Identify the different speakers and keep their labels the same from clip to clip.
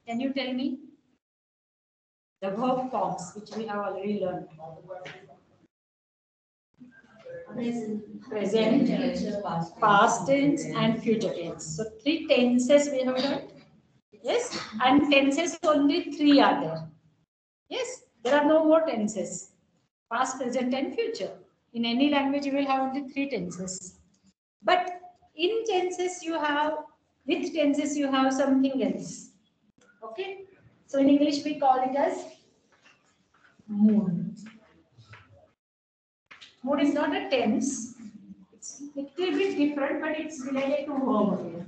Speaker 1: Can you tell me the verb forms which we have already learned? Present, past tense, and future tense. So 3 tenses we have learned. Yes, and tenses only 3 are there. Yes, there are no more tenses. Past, present, and future. In any language, you will have only 3 tenses. But in tenses, you have, with tenses, you have something else. Okay? So in English, we call it as mood. Mood is not a tense. It's a little bit different, but it's related to verb.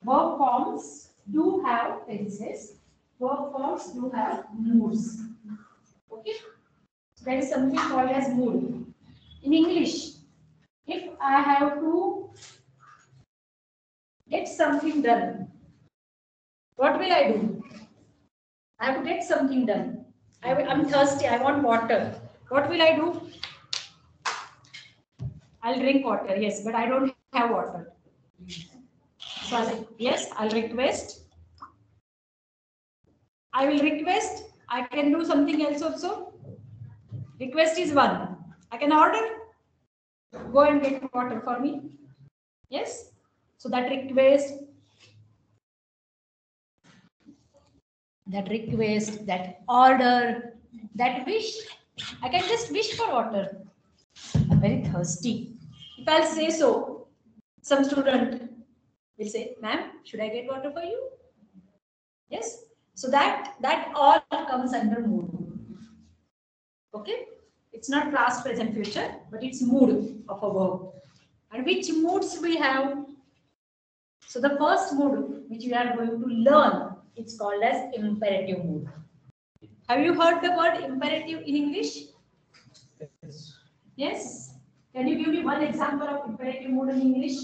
Speaker 1: Verb forms do have tenses. Verb forms do have moods. Okay? So there is something called as mood. In English, if I have to get something done, what will I do? I have to get something done. I'm thirsty, I want water. What will I do? I'll drink water, yes, but I don't have water. So yes, I'll request. I will request. I can do something else also. Request is one. I can order. Go and get water for me. Yes. So that request, that order, that wish. I can just wish for water. I'm very thirsty. If I'll say so, some student will say, "Ma'am, should I get water for you?" Yes. So that all comes under mood. Okay. It's not past, present, future, but it's mood of a verb. And which moods we have? So the first mood which we are going to learn, it's called as imperative mood. Have you heard the word imperative in English? Yes. Yes? Can you give me one example of imperative mood in English?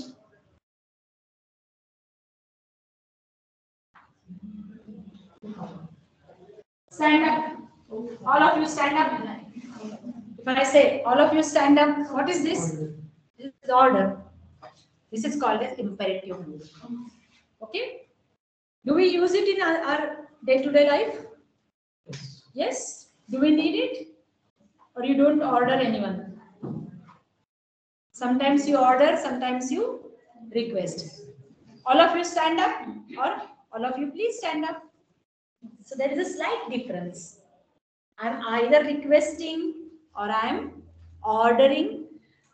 Speaker 1: Stand up. All of you stand up. If I say, all of you stand up, what is this? This is order. This is called as imperative mood. Okay? Do we use it in our day-to-day life? Yes. Yes? Do we need it? Or you don't order anyone? Sometimes you order, sometimes you request. All of you stand up, or all of you please stand up. So there is a slight difference. I'm either requesting, or I'm ordering,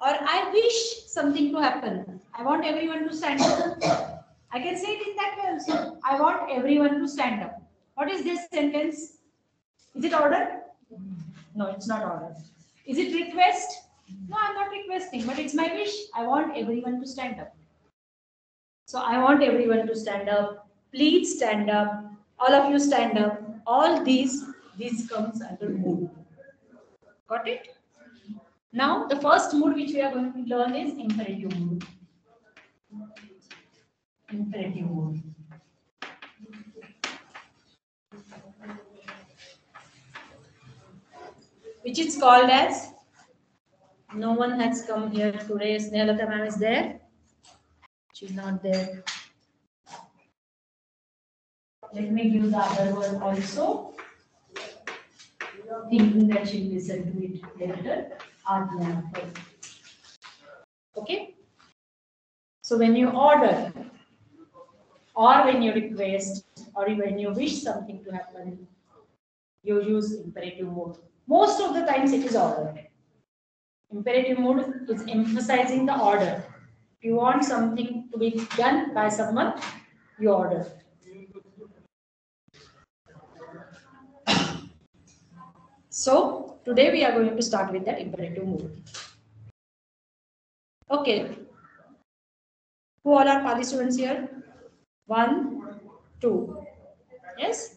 Speaker 1: or I wish something to happen. I want everyone to stand up. I can say it in that way also. I want everyone to stand up. What is this sentence? Is it order? No, it's not order. Is it request? No, I'm not requesting, but it's my wish. I want everyone to stand up. So I want everyone to stand up. Please stand up. All of you stand up. All these comes under mood. Got it? Now the first mood which we are going to learn is imperative mood. Imperative mood. Which is called as, no one has come here today. Snehalata ma'am is there. She's not there. Let me give the other word also. Thinking that she'll listen to it later. Okay? So when you order, or when you request, or when you wish something to happen, you use imperative mode. Most of the times it is order. Imperative mode is emphasizing the order. If you want something to be done by someone, you order. So today we are going to start with that imperative mode. Okay. Who all are Pali students here? 1, 2. Yes?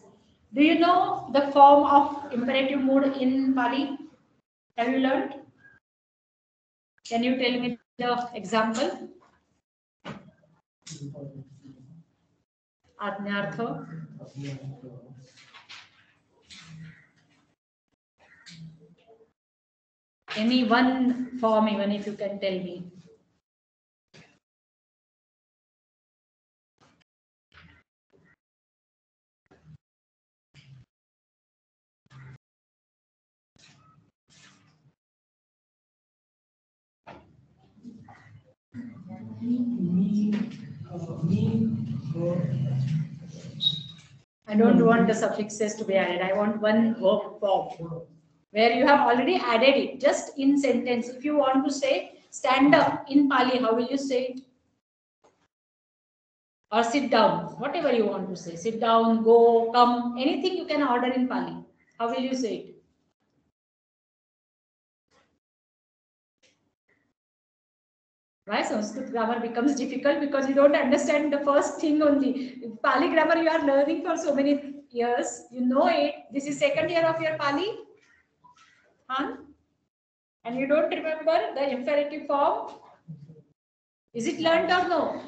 Speaker 1: Do you know the form of imperative mood in Pali? Have you learned? Can you tell me the example? Ajnartha. Any one form, even if you can tell me. I don't want the suffixes to be added. I want one verb form where you have already added it just in sentence. If you want to say stand up in Pali, how will you say it? Or sit down, whatever you want to say. Sit down, go, come, anything you can order in Pali. How will you say it? Why Sanskrit grammar becomes difficult? Because you don't understand the first thing only. Pali grammar you are learning for so many years. You know it. This is second year of your Pali. Huh? And you don't remember the imperative form? Is it learned or no?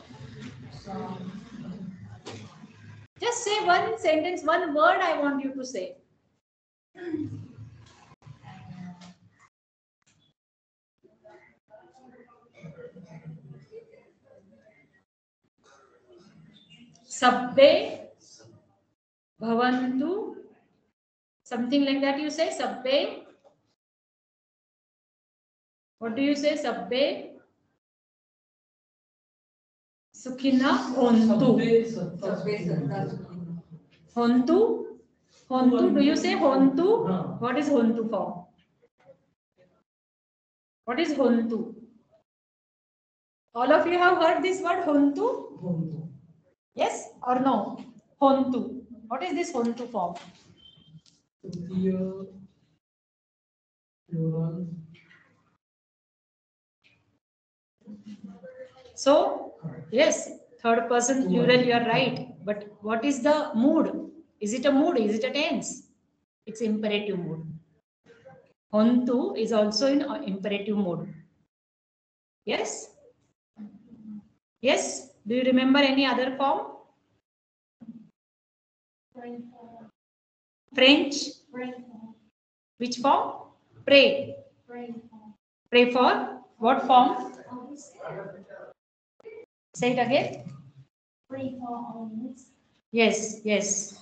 Speaker 1: Just say one sentence, one word I want you to say. Sabbe bhavantu. Something like that you say. Sabbe. What do you say? Sabbe sukhina hontu. Hontu. Hontu. Do you say hontu? What is hontu form? What is hontu? All of you have heard this word hontu? Yes or no? Hontu. What is this hontu form? So, yes, third person plural, you are right. But what is the mood? Is it a mood? Is it a tense? It's imperative mood. Hontu is also in imperative mode. Yes? Yes? Do you remember any other form? French? Which form? Pray. Pray for what form? Say it again. Pray for always. Yes, yes.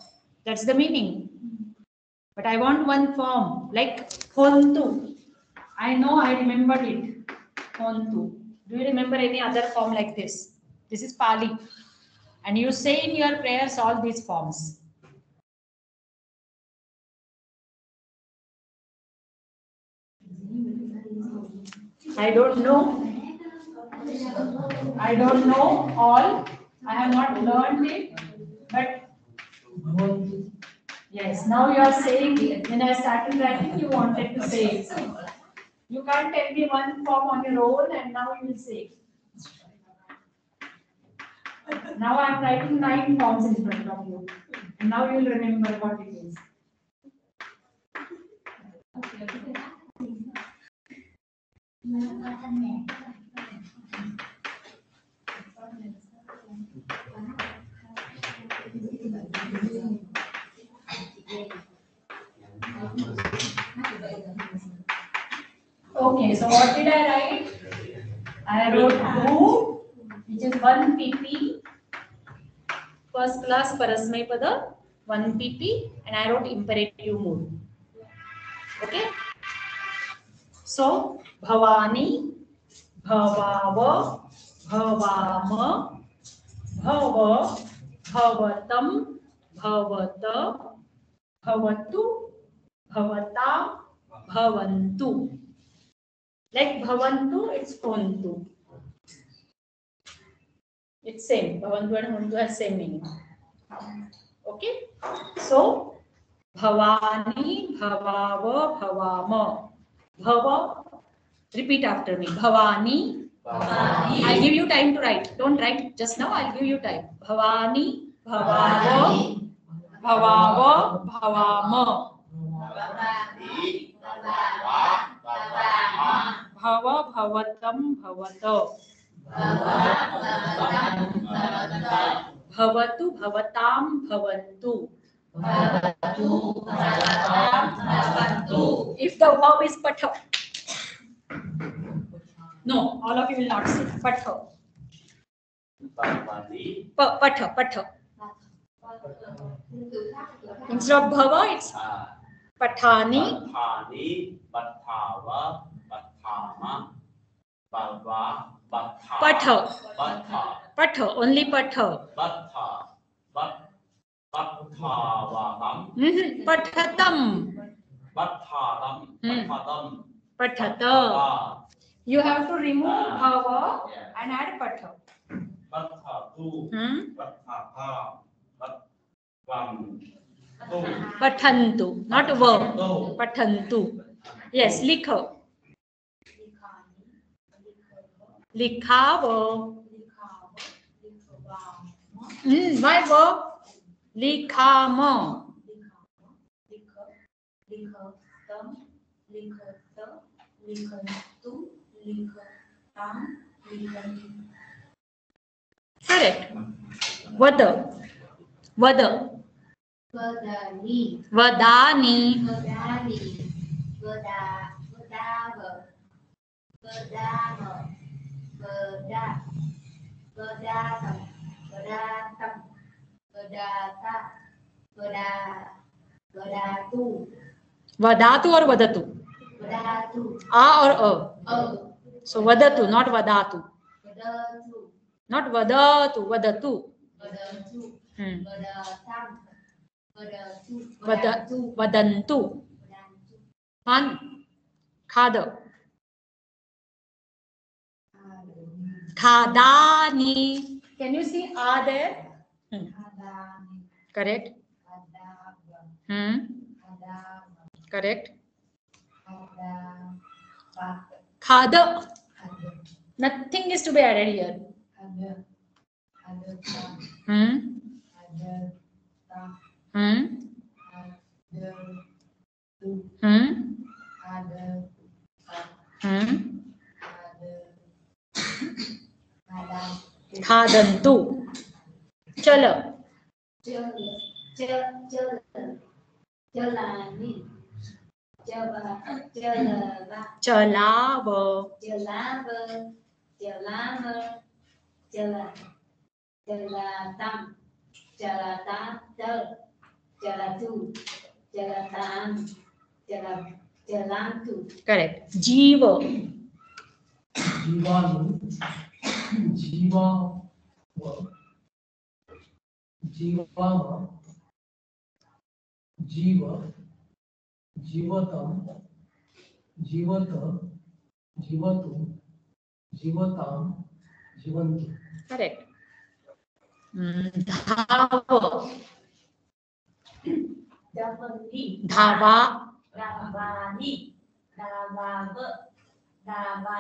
Speaker 1: That's the meaning. But I want one form like hontu. I know I remembered it. Hontu. Do you remember any other form like this? This is Pali. And you say in your prayers all these forms. I don't know. I don't know all. I have not learned it. But yes, now you are saying it. When I started writing, you wanted to say it. You can't tell me one form on your own and now you will say it. Now I am writing 9 forms in front of you. And now you will remember what it is. Okay, so what did I write? I wrote 2, which is 1 pp. First class parasmay pada, 1 pp, and I wrote imperative mood. Okay? So, bhavani, bhavava, bhavama, bhava, bhavatam, bhavata, bhavatu, bhavata, bhavantu. Like bhavantu, it's hontu. It's same. Bhavantu and hontu has same meaning. Okay? So, bhavani, bhavava, bhavama. Bhava, repeat after me. Bhavani. Bhavani. I'll give you time to write. Don't write just now. I'll give you time. Bhavani, bhavava, bhavava, bhavama. Bhava, bhavatam, bhavata. Bhavatu, bhavatam, bhavantu. If the verb is patha. No, all of you will not say patha. Patha, patha. Instead of bhava, it's pathani.
Speaker 2: Pathani, pathava, pathama,
Speaker 1: Patha. Patha. Only patha. Pathatam. Pathata. You have to remove bhava and add patha. Pathantu. Not va. Pathantu. Yes, likha. Likhava. Why va? Likhama. Correct. Vada. Vada.
Speaker 2: Vadani.
Speaker 1: Vadani.
Speaker 2: Vadani. Vadava. Vadama. Vadatam. Vadata. Vadatu.
Speaker 1: Vadatu or vadatu?
Speaker 2: Vadatu.
Speaker 1: A or a? So vadatu, not vadatu.
Speaker 2: Vadatu.
Speaker 1: Not vadatu, vadatu.
Speaker 2: Vadatu. Vadatam.
Speaker 1: Vadatu. Vadantu. Han. Khada. Khadani. Can you see A there? Correct. Correct. Khada. Nothing is to be added here. Khadantu. Chala.
Speaker 2: Jalani. Jalava.
Speaker 1: Chalava.
Speaker 2: Jalatam. Jalatu. Jalatam. Jalantu.
Speaker 1: Correct. Jiva.
Speaker 3: Jivatam, Jivata, Jivatu, Jivatam, Jivantu.
Speaker 1: Correct. Dhava. Dhava.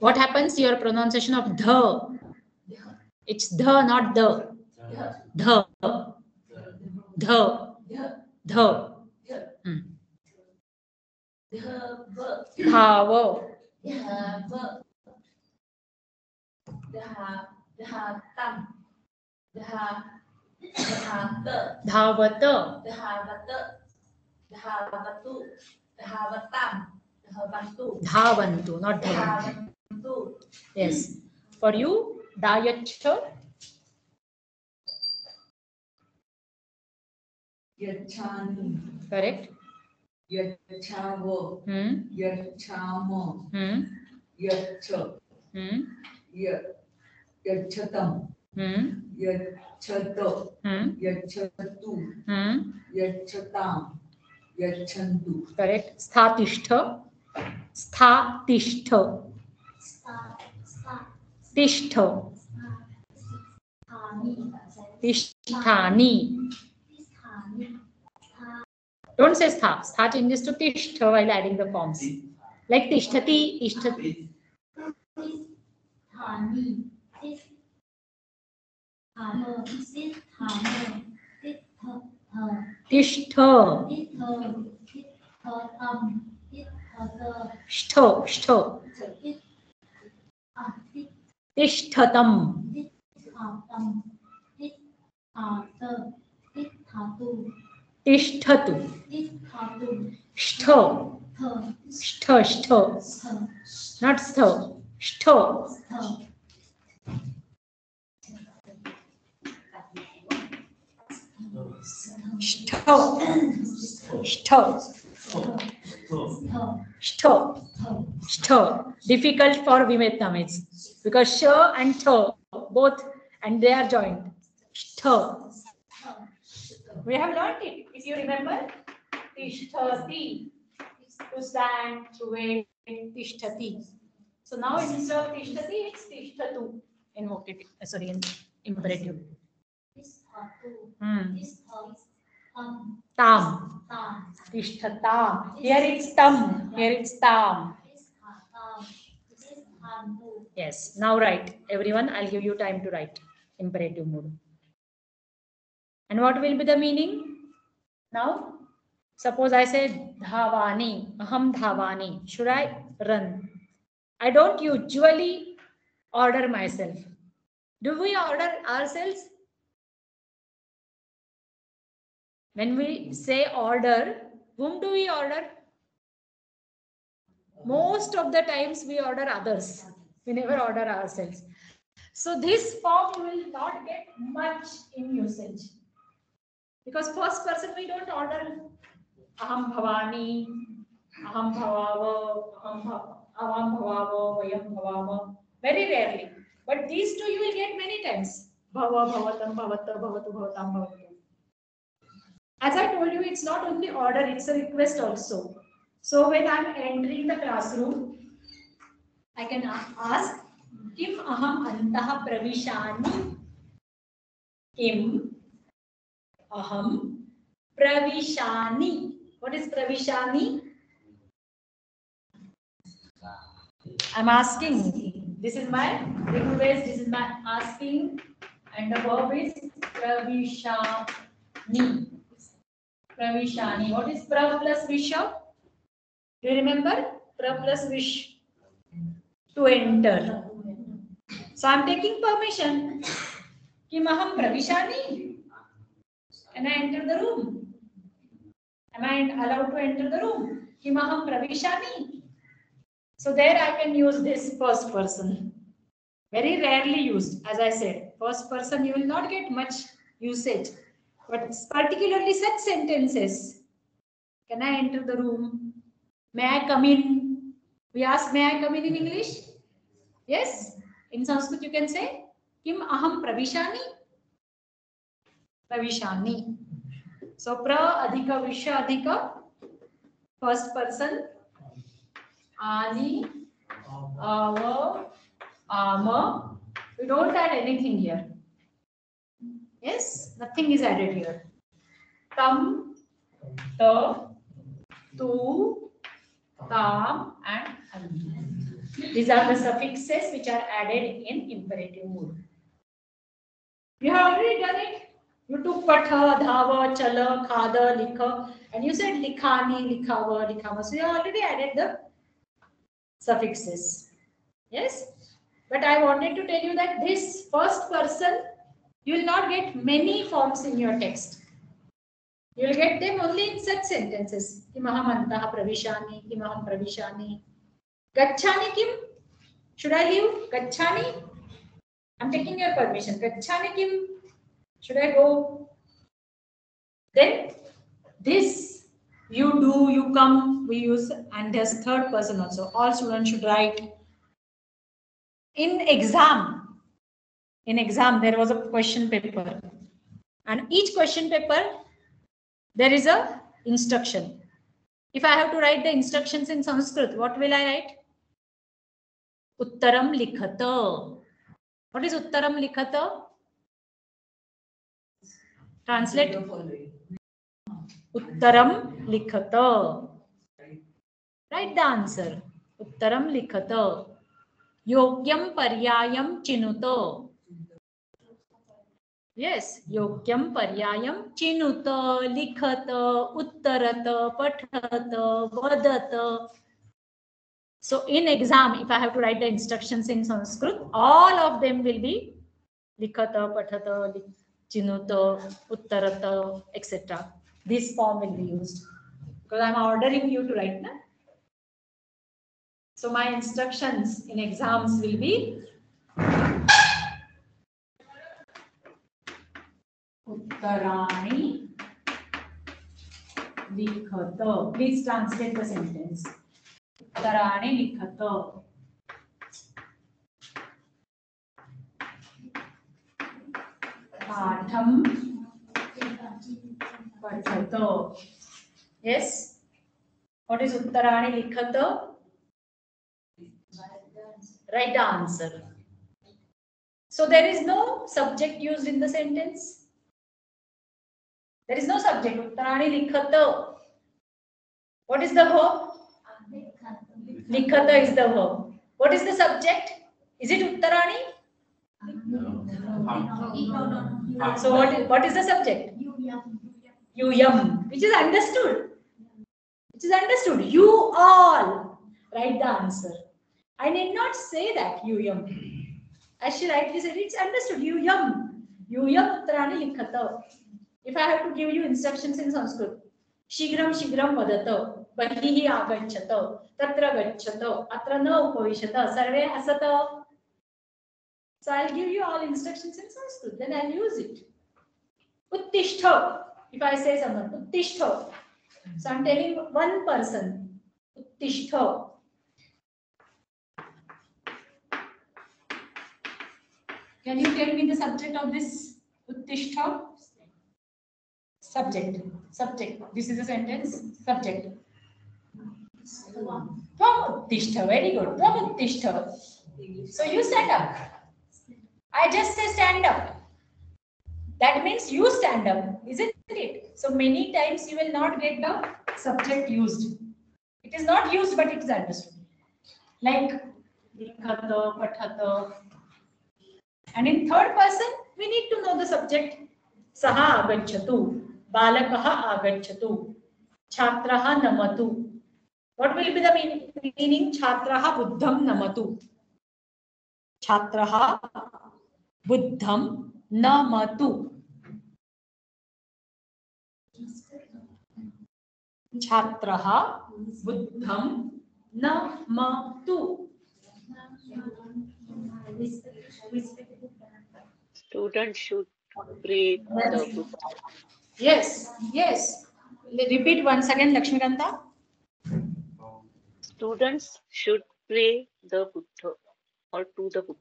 Speaker 1: What happens to your pronunciation of dha? It's dha, not the. Dha. Dha. Dha. Dhava. Dhavata. Dhavantu, not dhavantu. Yes. For you, dayacha.
Speaker 4: Yachani.
Speaker 1: Correct.
Speaker 4: Yachavo. Yachamo. Yacha. Yachatam. Yachato. Yachatu. Yachatam. Yachantu.
Speaker 1: Correct. Sthatishtha. Sthatishtha. Tishtha. Tishtani. Don't say stha. Stha changes to tishtha while adding the forms. Like tishtati, ishtati. Tishtha. Shtha. Shtha. Tishthatam. Tishtatu. Shtha. Shtha. Shtha. Not stha. Shtha. Shtha. Shtha. Shtha. Shtha. difficult for Vietnamese because sh and th both and they are joined. Th. We have learned it. If you remember, tishtati, to stand, to wait, tishtati. So now instead of tishtati, it's tishtatu in vocative. Sorry, in imperative. Tam. Tishtatam. Here it's tam. Here it's tam. Yes. Now write. Everyone, I'll give you time to write. Imperative mood. And what will be the meaning? Now, suppose I say dhavani. Aham dhavani. Should I run? I don't usually order myself. Do we order ourselves? When we say order, whom do we order? Most of the times we order others. We never order ourselves. So this form you will not get much in usage. Because first person we don't order aham bhavani, aham bhavava, aham bhavava, vayam bhavama. Very rarely. But these two you will get many times. Bhava, bhavatam, bhavata, bhavatu, bhavatam, bhavatu. As I told you, it's not only order, it's a request also. So when I'm entering the classroom, I can ask, Kim aham antaha pravishani? Kim aham pravishani. What is pravishani? I'm asking. This is my request, this is my asking, and the verb is pravishani. Pravishani. What is prav plus visha? Do you remember? Prav plus vish. To enter. So I'm taking permission. Kim aham pravishani? Can I enter the room? Am I allowed to enter the room? Kim aham pravishani? So there I can use this first person. Very rarely used, as I said. First person you will not get much usage. But particularly such sentences. Can I enter the room? May I come in? We ask, may I come in English? Yes. In Sanskrit you can say, Kim aham pravishani? Pravishani. So pra adhika visha adhika. First person. Ani, ava, ama. We don't add anything here. Yes, nothing is added here. Tam, ta, tu, tam, and an. These are the suffixes which are added in imperative mood. You have already done it. You took patha, dhava, chala, khada, likha, and you said likhani, likhava, likhama. So you have already added the suffixes. Yes? But I wanted to tell you that this first person, you will not get many forms in your text. You will get them only in such sentences. Kim aham antaha pravishani, kim aham pravishani. Gacchani kim? Should I leave? Gacchani? I'm taking your permission. Gacchani kim? Should I go? Then this, you do, you come, we use, and there's a third person also. All students should write. In exam, there was a question paper. And each question paper, there is a instruction. If I have to write the instructions in Sanskrit, what will I write? Uttaram likhata. What is Uttaram likhata? Translate. Uttaram likhata. Write the answer. Uttaram likhata. Yogyam paryayam chinuta. Yes, yogyam paryayam chinuta, likhata, uttarata, pathata, vadata. So in exam, if I have to write the instructions in Sanskrit, all of them will be likhata, pathata, chinuta, uttarata, etc. This form will be used because I am ordering you to write. Na? So my instructions in exams will be Uttarani likhata. Please translate the sentence. Uttarani likhata. Patham Pathato. Yes. What is Uttarani Likhato? Write the answer. So there is no subject used in the sentence. There is no subject. Uttarani Likhato. What is the verb? Likhata is the verb. What is the subject? Is it Uttarani? So what is the subject? Yum, which is understood. Which is understood. You all write the answer. I need not say that yum. As she rightly said, it's understood. Yum Uttarani Likhata. If I have to give you instructions in Sanskrit, Shigram Vadato, Bahihi Agachato, Tatra Gachato, Atra no Upovishata, Sarve Hasato. So I'll give you all instructions in Sanskrit, then I'll use it. Uttishta, if I say someone, Uttishta. So I'm telling one person, Uttishta. Can you tell me the subject of this Uttishta? Subject. This is a sentence. Subject. Twamuttishta. Very good. Twamuttishta. So you stand up. I just say stand up. That means you stand up, isn't it? So many times you will not get the subject used. It is not used, but it is understood. Like likhata, pathata. And in third person, we need to know the subject. Saha agachatu. Balakaha agachatu. Chhatraha namatu. What will be the meaning? Chhatraha buddham namatu. Chhatraha buddham namatu. Chhatraha buddham namatu.
Speaker 5: Students should pray the Buddha.
Speaker 1: Yes. Repeat once again, Lakshmikanta.
Speaker 5: Students should pray the Buddha or to the Buddha.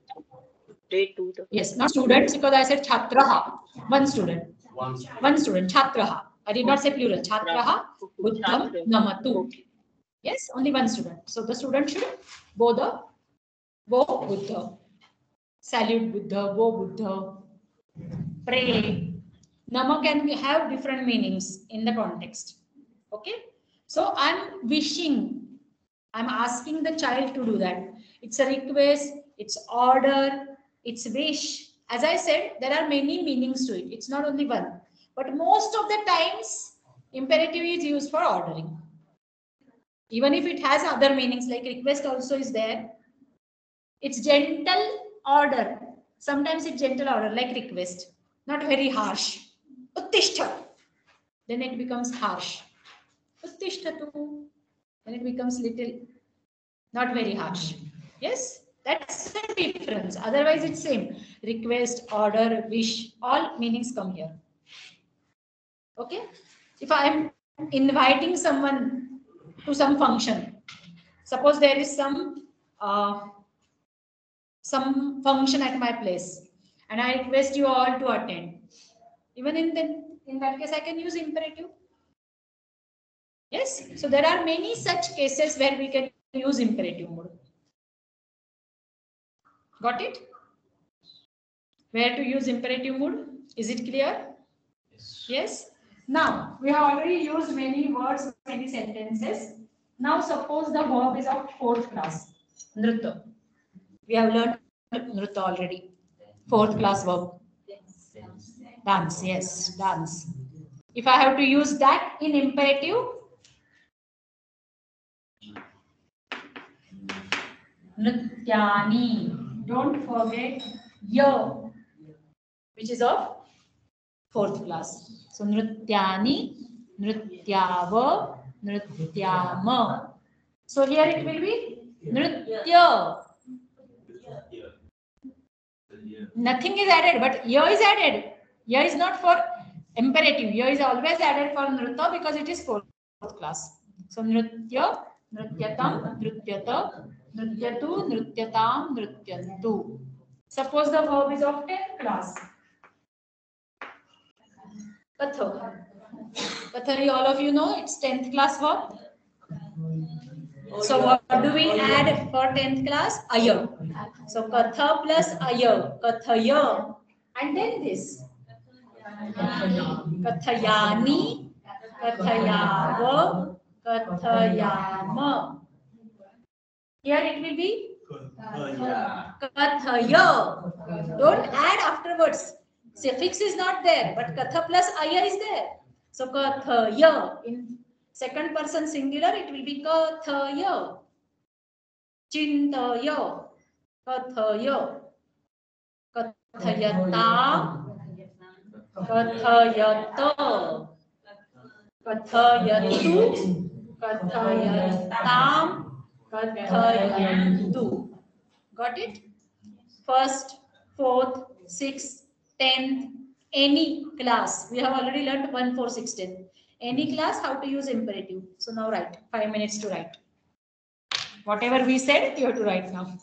Speaker 5: Pray to the Buddha.
Speaker 1: Yes, not students, because I said Chhatraha. One student. Chhatraha. I did not say plural. Chhatraha buddham namatu. Yes, only one student. So the student should bow Buddha. Salute Buddha, bow Buddha. Pray. Nama can have different meanings in the context. Okay. So I'm asking the child to do that. It's a request, it's order, it's wish. As I said, there are many meanings to it. It's not only one. But most of the times, imperative is used for ordering. Even if it has other meanings, like request also is there. It's gentle order. Sometimes it's gentle order, like request. Not very harsh. Uttishta. Then it becomes harsh. Uttishtatu. Then it becomes little, not very harsh. Yes? That's the difference. Otherwise, it's same. Request, order, wish, all meanings come here. Okay? If I am inviting someone to some function, suppose there is some function at my place, and I request you all to attend. Even in that case, I can use imperative. Yes? So there are many such cases where we can use imperative mode. Got it? Where to use imperative mode? Is it clear? Yes? Now, we have already used many words, many sentences. Now, suppose the verb is of 4th class. Nrutta. We have learned Nrutta already. 4th class verb. Dance. Yes, dance. If I have to use that in imperative, Nrityani. Don't forget ya, which is of 4th class. So Nrityani, Nrityava, Nrityama. So here it will be Nritya. Nothing is added, but ya is added. Ya is not for imperative. Ya is always added for Nritta because it is 4th class. So Nritya, Nrityatam, Nrityata, Nrityatu, Nrityatam, Nrityantu. Suppose the verb is of 10th class. Katha. Katha, all of you know it's 10th class verb. So what do we add for 10th class? Aya. So katha plus aya. Kathaya. And then this. Kathayani. Kathayava. Kathayama. Here it will be Kathaya. Don't add afterwards. Suffix is not there, but Katha plus Aya is there. So Kathaya. In second person singular, it will be Kathaya. Chintaya. Kathaya. Kathayata. Kathayata. Kathayatu. Kathayatam. Kathayantu. Got it? First, fourth, sixth, 10th, any class. We have already learned 1, 4, 6, 10. Any class, how to use imperative. So now write. 5 minutes to write. Whatever we said, you have to write now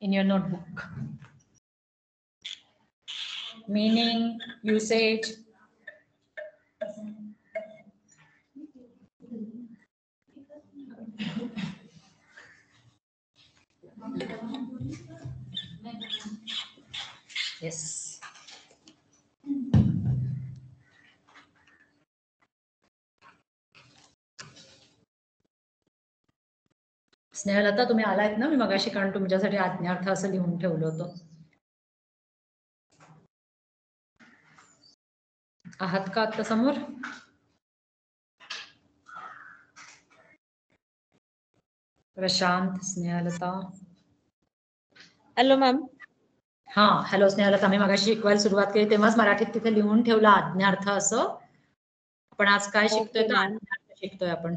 Speaker 1: in your notebook. Meaning, usage. Yes. Snehlata तुम्ही आलात ना मी मगाशी कारण तुमच्यासाठी आज्ञार्थ असं लिहून ठेवलं होतं. आहात का आता समोर? प्रशांत, स्नेहलता.
Speaker 5: Hello ma'am.
Speaker 1: हा हॅलो स्नेहलता. मी मगाशी शिकवायला सुरुवात केली तेव्हाच मराठीत तिथे लिहून ठेवला आज्ञार्थ असं. आपण आज काय शिकतोय तर आज्ञार्थ शिकतोय आपण.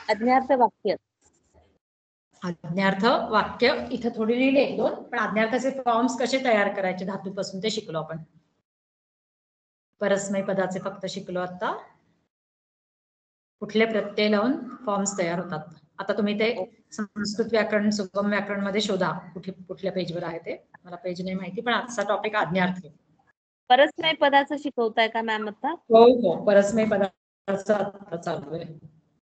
Speaker 5: आज्ञार्थ वाक्य.
Speaker 1: आज्ञार्थ वाक्य इथं थोडी लिहिले 1-2 पण आज्ञार्थाचे फॉर्म्स कसे तयार करायचे धातूपासून ते शिकलो आपण. परस्मै पदाचे फक्त शिकलो आता. कुठले प्रत्यय लावून फॉर्म्स तयार होतात. आता तुम्ही ते संस्कृत व्याकरण सुगम व्याकरण मध्ये शोधा कुठल्या पेजवर आहे ते. मला पेज नाही माहिती पण आजचा टॉपिक आज्ञार्थ.
Speaker 5: परस्मै पदाचं शिकवताय का मॅम आता?
Speaker 1: हो हो परस्मै पदाचं आता चालू आहे.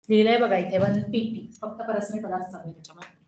Speaker 1: लिहिलंय बघा इथे 1 PP फक्त परस्मै पदाचं चालू आहे त्याच्यामध्ये.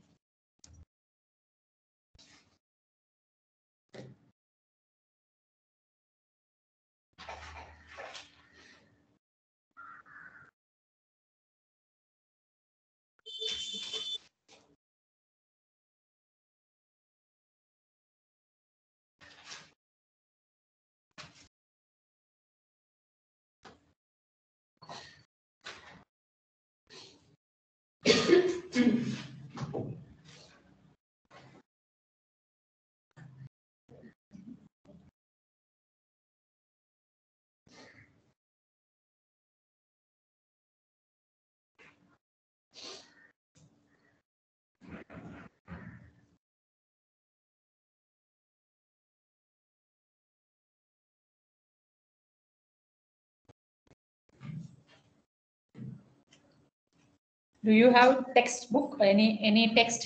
Speaker 1: Do you have textbook? Any text?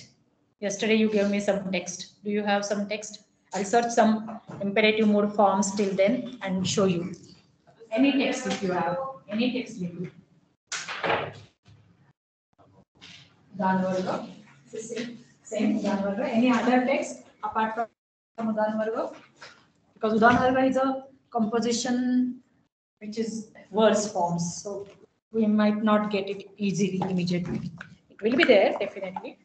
Speaker 1: Yesterday you gave me some text. Do you have some text? I'll search some imperative mode forms till then and show you. Any text if you have. Any text with you. Udan varga. Same Udan varga. Any other text apart from Udan varga? Because Udan varga is a composition which is verse forms. So we might not get it easily immediately. It will be there definitely.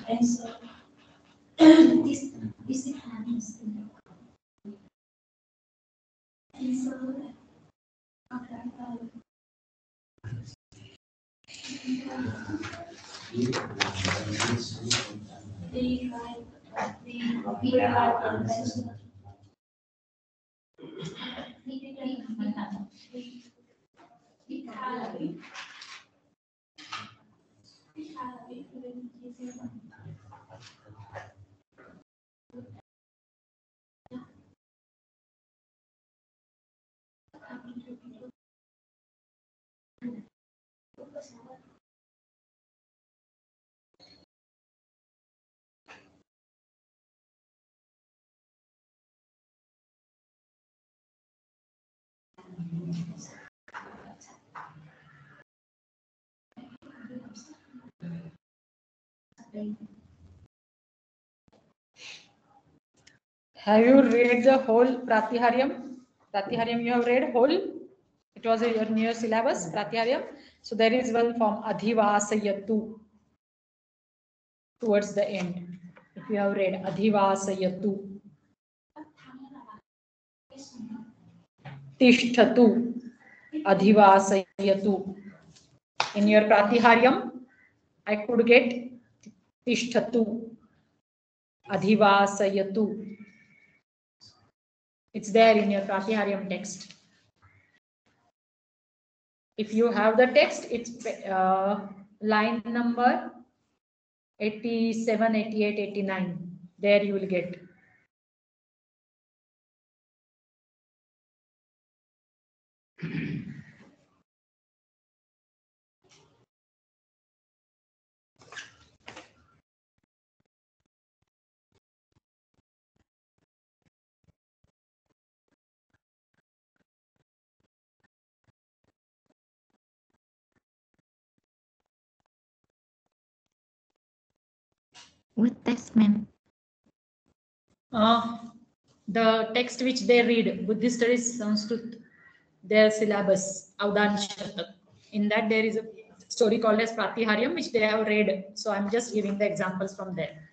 Speaker 2: And so this is happens. And so
Speaker 1: Have you read the whole Pratiharyam? Pratiharyam you have read whole? It was in your syllabus, Pratiharyam. So there is one form, Adhivasayatu, towards the end. If you have read Adhivasayatu, Tishtatu, Adhivasayatu. In your Pratiharyam, I could get Tishtatu, Adhivasayatu. It's there in your Pratiharyam text. If you have the text, it's line number 87, 88, 89. There you will get.
Speaker 6: What text, ma'am?
Speaker 1: The text which they read, Buddhist studies Sanskrit, their syllabus, Avdan Shatak. In that there is a story called as Pratiharyam, which they have read. So I'm just giving the examples from there.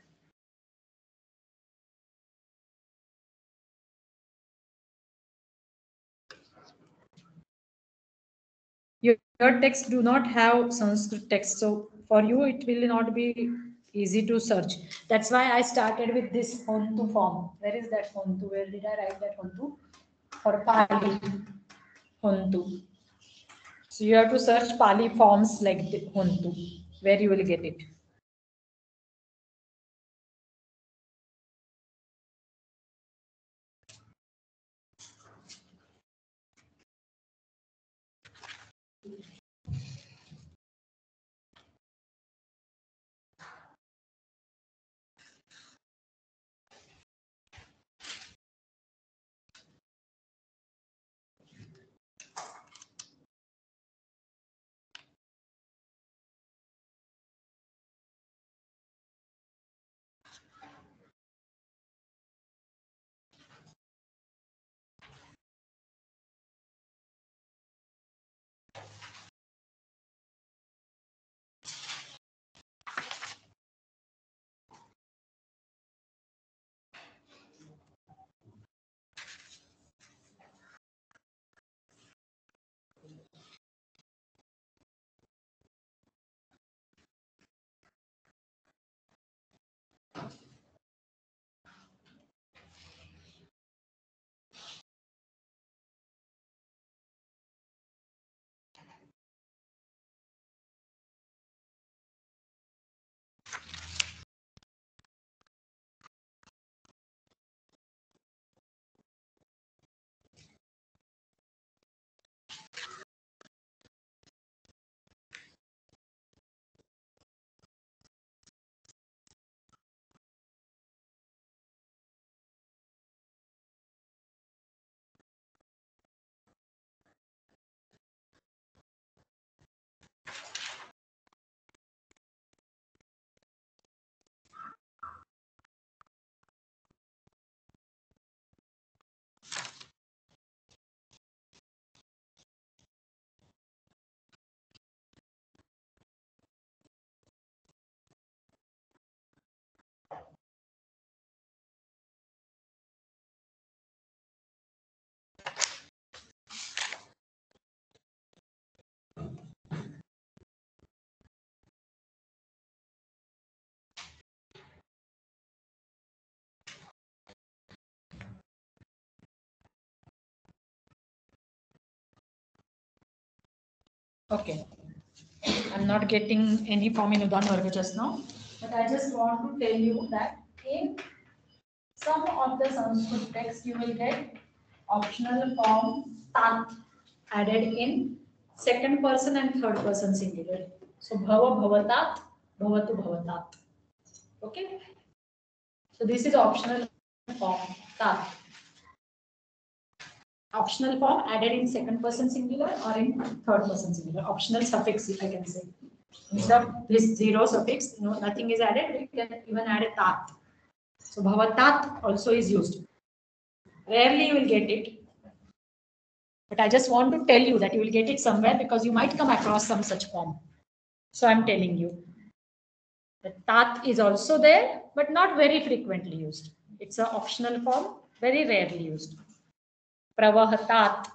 Speaker 1: Your text do not have Sanskrit text, so for you it will not be easy to search. That's why I started with this Hontu form. Where is that Hontu? Where did I write that Hontu? For Pali, Hontu. So you have to search Pali forms like the Hontu, where you will get it. Okay. I'm not getting any form in Udan Varga just now, but I just want to tell you that in some of the Sanskrit text you will get optional form tat added in second person and third person singular. So bhava bhavatat, bhavatu bhavatat. Okay. So this is optional form tat. Optional form added in second person singular or in third person singular. Optional suffix, I can say. Instead of this zero suffix, nothing is added. We can even add a tat. So bhavatat also is used. Rarely you will get it, but I just want to tell you that you will get it somewhere because you might come across some such form. So I'm telling you that tat is also there, but not very frequently used. It's an optional form, very rarely used. Pravahatat,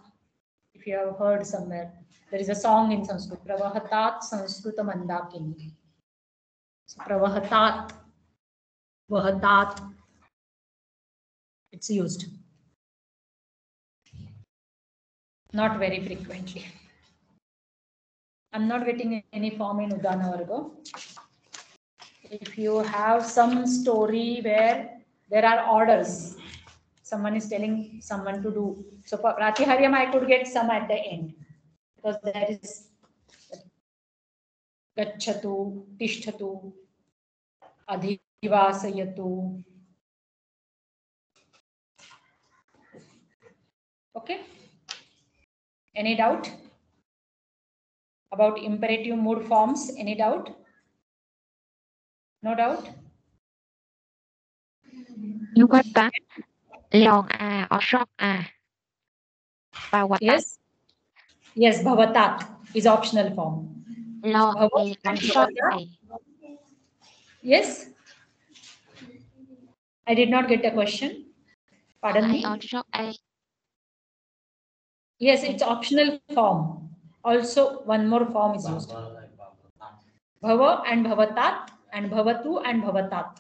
Speaker 1: if you have heard somewhere, there is a song in Sanskrit, Pravahatat Sanskruta Mandakini. So Pravahatat, Vahatat, it's used. Not very frequently. I'm not getting any form in Udana Varga. If you have some story where there are orders, someone is telling someone to do. So for Pratiharyam, I could get some at the end because there is Gachatu, Tishtatu, Adhivasayatu. Okay. Any doubt about imperative mood forms? Any doubt? No doubt?
Speaker 6: You got that? Long or short Bhavatat.
Speaker 1: Yes. Yes, Bhavatat is optional form.
Speaker 6: Long
Speaker 1: Bhava
Speaker 6: or
Speaker 1: and
Speaker 6: short
Speaker 1: Bhavatat. Yes. I did not get the question. Pardon me.
Speaker 6: or short
Speaker 1: Yes, it's optional form. Also, one more form is used. Bhava and Bhavatat and Bhavatu and Bhavatat.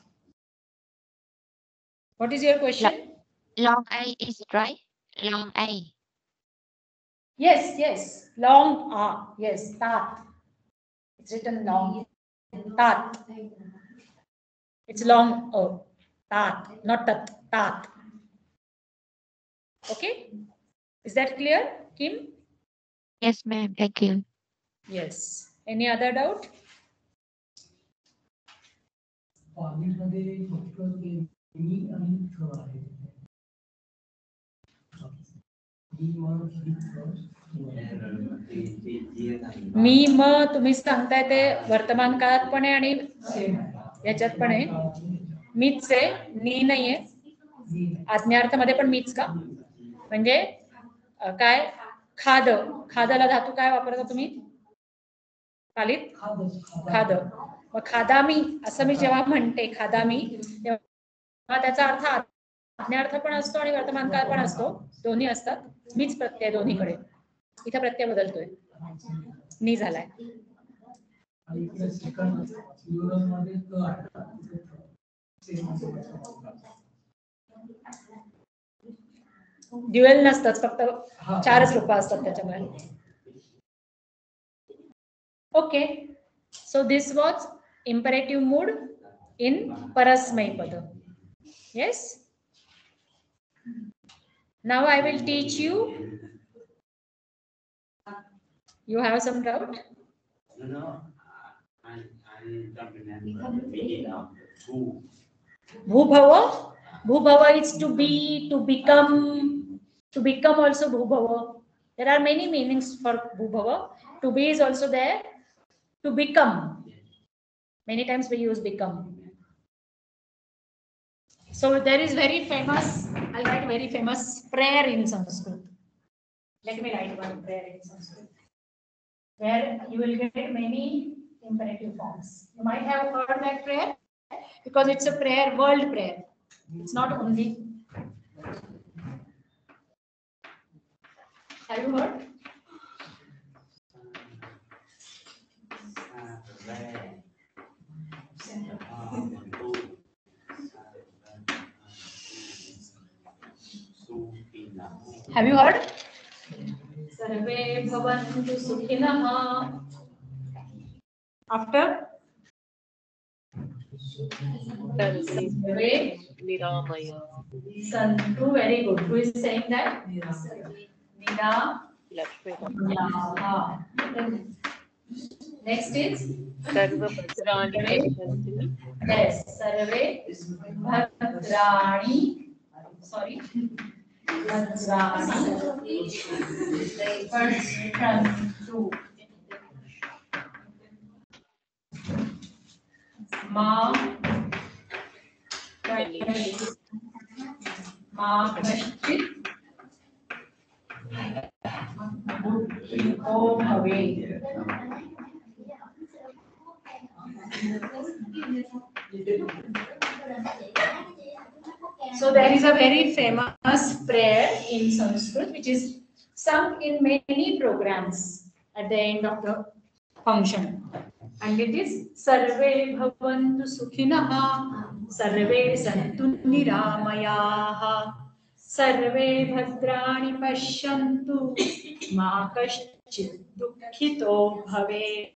Speaker 1: What is your question?
Speaker 6: Long A is right. Long A.
Speaker 1: Yes, yes. Long A. Yes, tat. It's written long. Tat. It's long A. Tat, not tat. Tat. Okay? Is that clear, Kim?
Speaker 6: Yes, ma'am. Thank you.
Speaker 1: Yes. Any other doubt?
Speaker 3: पालीमध्ये फक्त ते मी आणि थ आहे.
Speaker 1: मी म तुम्ही सांगताय ते वर्तमान काळात पण आहे आणि याच्यात पण आहे. मीच आहे, नी नाहीये. आज्ञार्थामध्ये पण मीच का? म्हणजे काय खाद, खादाला धातू काय वापरता तुम्ही? पालीत खाद. मग खादामी असं मी जेव्हा म्हणते खादामी तेव्हा त्याचा अर्थ आज्ञार्थ पण असतो आणि वर्तमान काळ पण असतो. दोन्ही असतात. मीच प्रत्यय दोन्हीकडे. इथं प्रत्यय बदलतोय. नी झालाय. ड्युएल नसतात, फक्त 4च रूप असतात त्याच्यामुळे. Okay. So this was imperative mood in Parasmay Pada. Yes. Now I will teach you. You have some doubt?
Speaker 7: No. I don't remember the meaning of Bhu.
Speaker 1: Bhubhava. Bhubhava is to be, to become. To become also Bhubhava. There are many meanings for Bhubhava. To be is also there. To become. Many times we use become. So there is very famous, I'll write very famous prayer in Sanskrit. Let me write one prayer in Sanskrit, where you will get many imperative forms. You might have heard that prayer because it's a prayer, world prayer. It's not only. Have you heard? Have you heard? सर्वे भवन्तु सुखिनः. After
Speaker 5: survey निरामया
Speaker 1: Santu, very good. Who is saying that? Nira.
Speaker 5: Lakshmi
Speaker 1: Next is
Speaker 5: सर्वभद्राणि पश्यन्तु.
Speaker 1: yes, Sarve Bhadrani. Sorry, Bhadrani Pashyantu. Ma Kashchit Buddhiko Bhavet. So there is a very famous prayer in Sanskrit which is sung in many programs at the end of the function. And it is Sarve Bhavantu Sukhinaha, Sarve Santu Niramayaha, Sarve Bhadrani Pashyantu, Ma Kaschit Dukkhito Bhavet.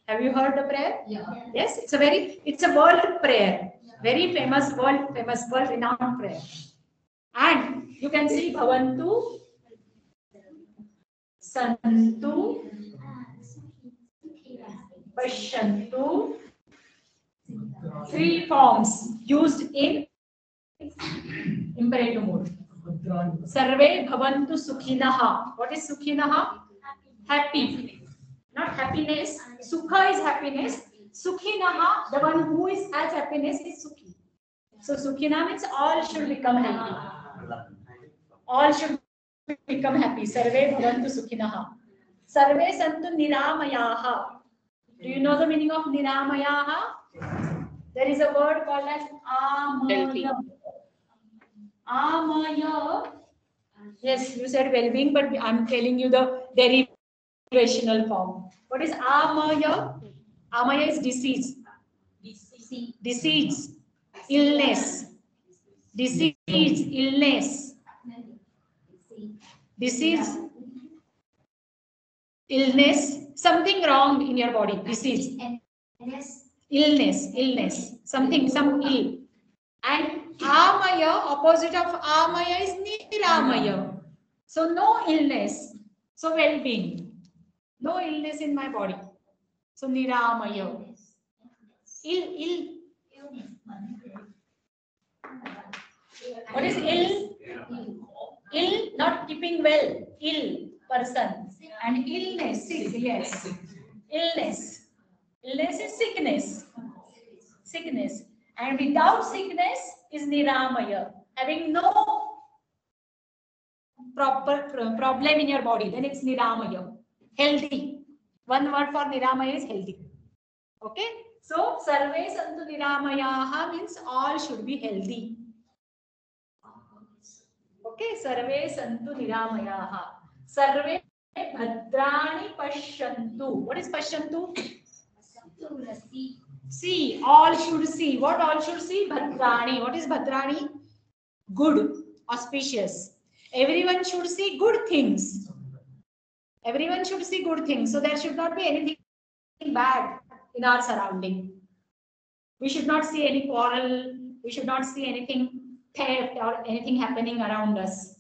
Speaker 1: Have you heard the prayer?
Speaker 2: Yeah.
Speaker 1: Yes, it's a world prayer, very famous world renowned prayer. And you can see Bhavantu, Santu, Pashyantu, three forms used in imperative mode. Sarve Bhavantu Sukhinaha. What is Sukhinaha? Happy. Not happiness. Sukha is happiness. Sukhinaha, the one who has happiness, is Sukhi. So Sukhina means all should become happy. All should become happy. Sarve Bhavantu Sukhinaha. Sarve Santu Niramayaha. Do you know the meaning of Niramayaha? There is a word called as Amaya. Amaya. Yes, you said well-being, but I'm telling you the derivational form. What is Amaya? Amaya is disease. Disease. Illness. Disease. Illness. Disease. Illness. Something wrong in your body. Disease. Illness. Something, some ill. And Amaya, opposite of Amaya is Niramaya. So no illness. So well-being. No illness in my body. So Niramaya. Ill. What is ill? Ill, not keeping well. Ill person. And illness, sick, yes. Illness. Illness is sickness. Sickness. And without sickness is Niramaya. Having no proper problem in your body, then it's Niramaya. Healthy. One word for Niramaya is healthy. Okay? So, Sarve Santu Niramayaha means all should be healthy. Okay? Sarve Santu Niramayaha. Sarve Bhadrani Pashyantu. What is Pashyantu? See. All should see. What all should see? Bhadrani. What is Bhadrani? Good. Auspicious. Everyone should see good things. Everyone should see good things. So there should not be anything bad in our surrounding. We should not see any quarrel. We should not see anything theft or anything happening around us.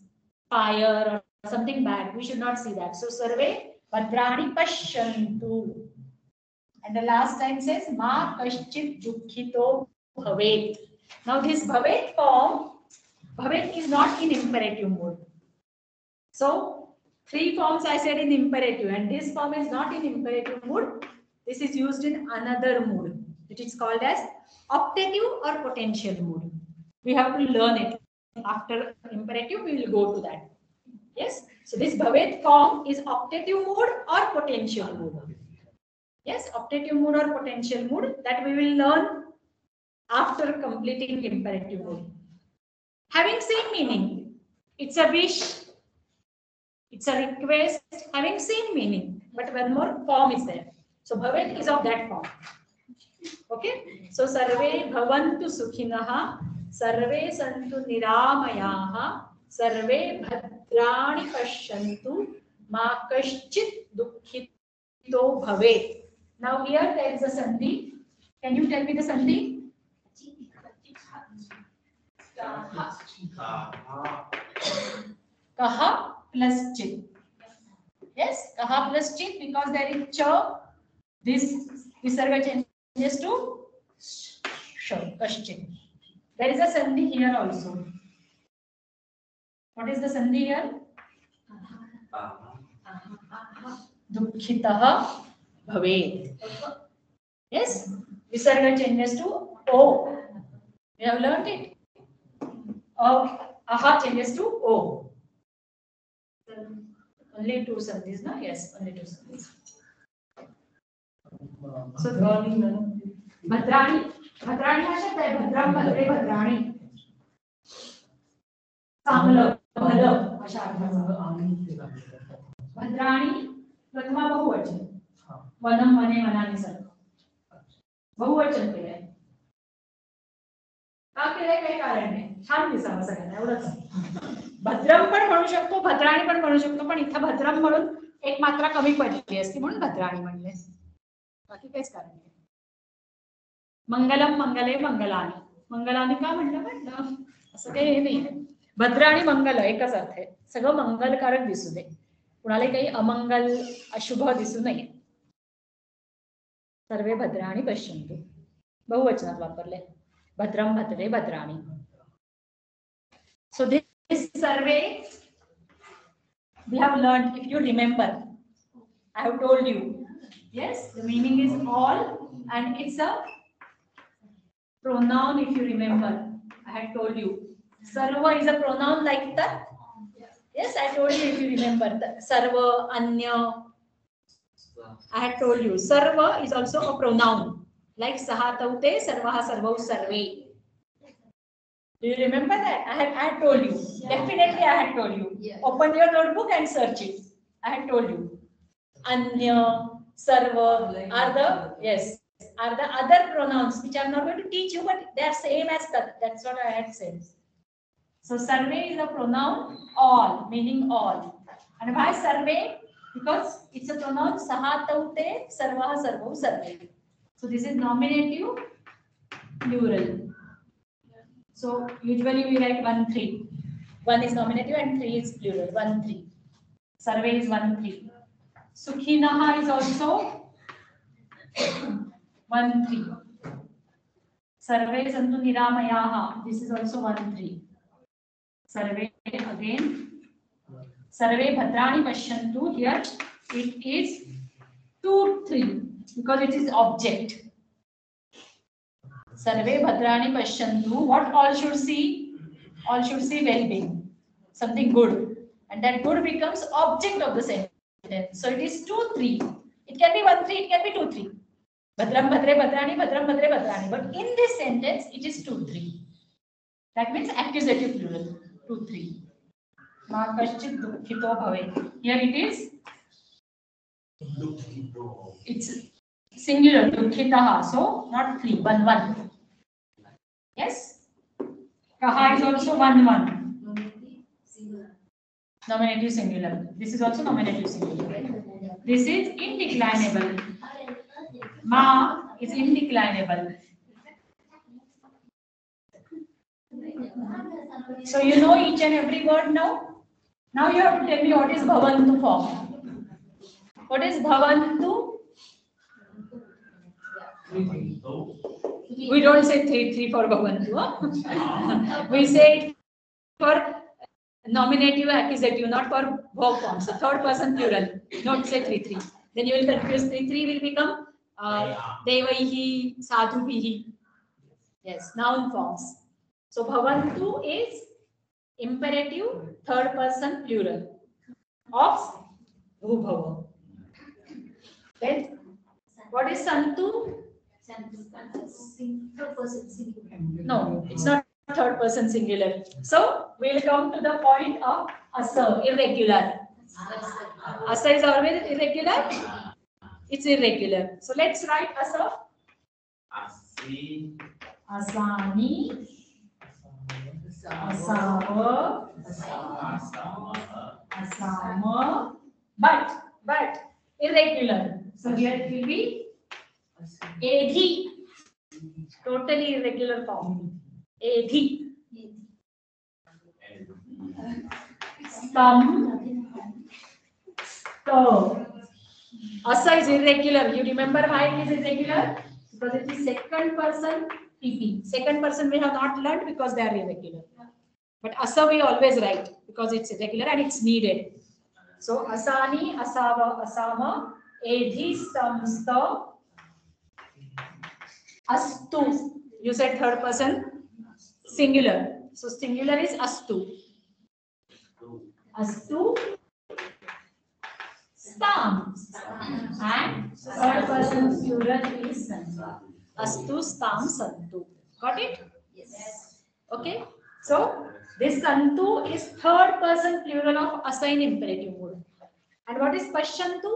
Speaker 1: Fire or something bad. We should not see that. So Sarve Bhadrani Pashyantu. And the last line says Ma Kaschit Dukkhito Bhavet. Now this Bhavet form, Bhavet is not in imperative mode. So three forms I said in imperative, and this form is not in imperative mode. This is used in another mode. It is called as optative or potential mode. We have to learn it. After imperative, we will go to that. Yes. So this Bhavet form is optative mode or potential mode. Yes, optative mode or potential mode, that we will learn after completing imperative mode. Having same meaning. It's a wish. It's a request. Having same meaning. But one more form is there. So Bhavet is of that form. Okay. So Sarve Bhavantu Sukhinaha. Sarve Santu Niramayaha. Sarve Bhadrani Pashyantu. मा कश्चित दुःखितो भवेत्. Now here there is a sandhi. Can you tell me the sandhi? Kaha plus chit. Yes, kaha plus chit, because there is cha. This visarga changes to sh, kashchit. There is a sandhi here also. What is the sandhi here? Dukhitah bhavet. Yes, visarga changes to o. We have learned it. Aha changes to o. Only two sandhis, no? Yes, only two sandhis. So Bhadrani. Bhadrani हा शब्द आहे. भद्रम भद्रे भद्राणी. चांगलं भलं अशा अर्थाचा. भद्राणी प्रथमा बहुवचन. वनम वने वनाने सारखं बहुवचन केलंय. का केलंय काही कारण नाही. छान दिसावं सगळ्यांना एवढंच. भद्रम पण म्हणू शकतो, भद्राणी पण म्हणू शकतो, पण इथं भद्रम म्हणून एक मात्रा कमी पडली असती म्हणून भद्राणी म्हणले. बाकी काहीच कारण नाही. मंगलम मंगले मंगलानी. मंगलानी का म्हणलं असं काही हे नाही. भद्र आणि मंगल एकच अर्थ आहे. सगळं मंगलकारक दिसू दे, कुणाला काही अमंगल अशुभ दिसू नये. सर्वे भद्राणी पश्यन्तु बहुवचनात वापरले. भद्रम भद्रे भद्राणी. So this survey we have learned, if you remember, I have told you. Yes, the meaning is all and it's a pronoun, if you remember. I had told you. Sarva is a pronoun like that. Yes, I told you, if you remember. Sarva, Anya. I had told you. Sarva is also a pronoun. Like Saha Taute, Sarvaha Sarvau Sarve. Do you remember that? I had told you. Definitely I had told you. Open your notebook and search it. I had told you. Anya, Sarva are the other pronouns which I am not going to teach you, but they are same as that. That's what I had said. So survey is a pronoun all, meaning all. And why survey? Because it's a pronoun saha taute sarvaha sarvau sarve. So this is nominative plural. So usually we write 1 3. 1 is nominative and 3 is plural. 1 3. Survey is 1 3. Sukhinaha is also 1 3. Sarve santu niramayaha. This is also 1 3. Sarve again. Sarve bhadrani pashyantu. Here it is 2 3 because it is object. Sarve bhadrani pashyantu. What all should see? All should see well-being, something good, and that good becomes object of the sentence. So it is 2 3. It can be 1 3. It can be 2 3. Bhadram bhadre bhadrani, bhadram bhadre bhadrani. But in this sentence, it is 2 3. That means accusative plural. 2 3. Ma kashchit dukhito bhave. Here it is. It's singular. Dukhitaha. So not 3. 1 1. Yes. Kaha is also 1 1. Nominative singular. This is also nominative singular. This is indeclinable. Ma is indeclinable. So you know each and every word now. Now you have to tell me what is bhavantu form. What is bhavantu? We don't say 3 3 for bhavantu. Huh? We say it for nominative accusative, not for verb form. So third person plural. Don't say 3 3. Then you will confuse. 3 3 will become devaihi, sadhubihi. Yes, noun forms. So bhavantu is imperative third person plural of bhubhava. Then what is santu?
Speaker 2: Third person singular.
Speaker 1: No, it's not third person singular. So we'll come to the point of asa, irregular. Asa is always irregular. It's irregular. So let's write asa.
Speaker 7: Asi.
Speaker 1: Asani. Asava. Asama. but irregular. So here it will be adhi, totally irregular form. Adhi. Stam. So, asa is irregular. You remember why it is irregular? Because it is second person PP. Second person we have not learned because they are irregular. But asa we always write because it's irregular and it's needed. So asani, asava, asama, adhi, stam, sta, astu. You said third person singular. So singular is astu. Astu, stam. And third person plural is santu. Astu, stam, santu. Got it?
Speaker 2: Yes.
Speaker 1: Okay. So this santu is third person plural of asa in imperative mode. And what is pashantu?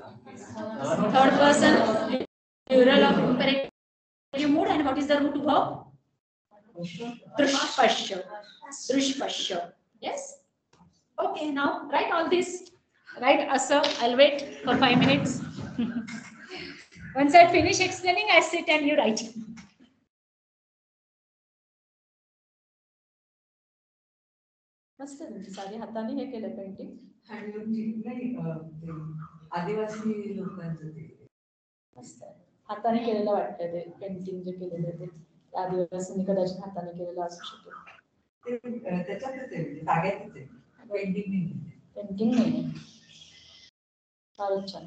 Speaker 1: Third person plural of imperative mode. And what is the root verb? Drushpashya. Drushpashya. Yes. Okay. Now write all this. Write asa. I'll wait for 5 minutes. Once I finish explaining, I sit and you write. मस्त सारी हाताने हे केलं painting.
Speaker 4: नाही आदिवासी लोकांचं ते
Speaker 1: मस्त हाताने केलेलं वाटतं ते पेंटिंग जे केलेलं ते आदिवासींनी कदाचित हाताने केलेलं असू शकेल.
Speaker 4: त्याच्यातच आहे ताग्यातच आहे पेंटिंग नाही.
Speaker 1: पेंटिंग नाही. फारच छान.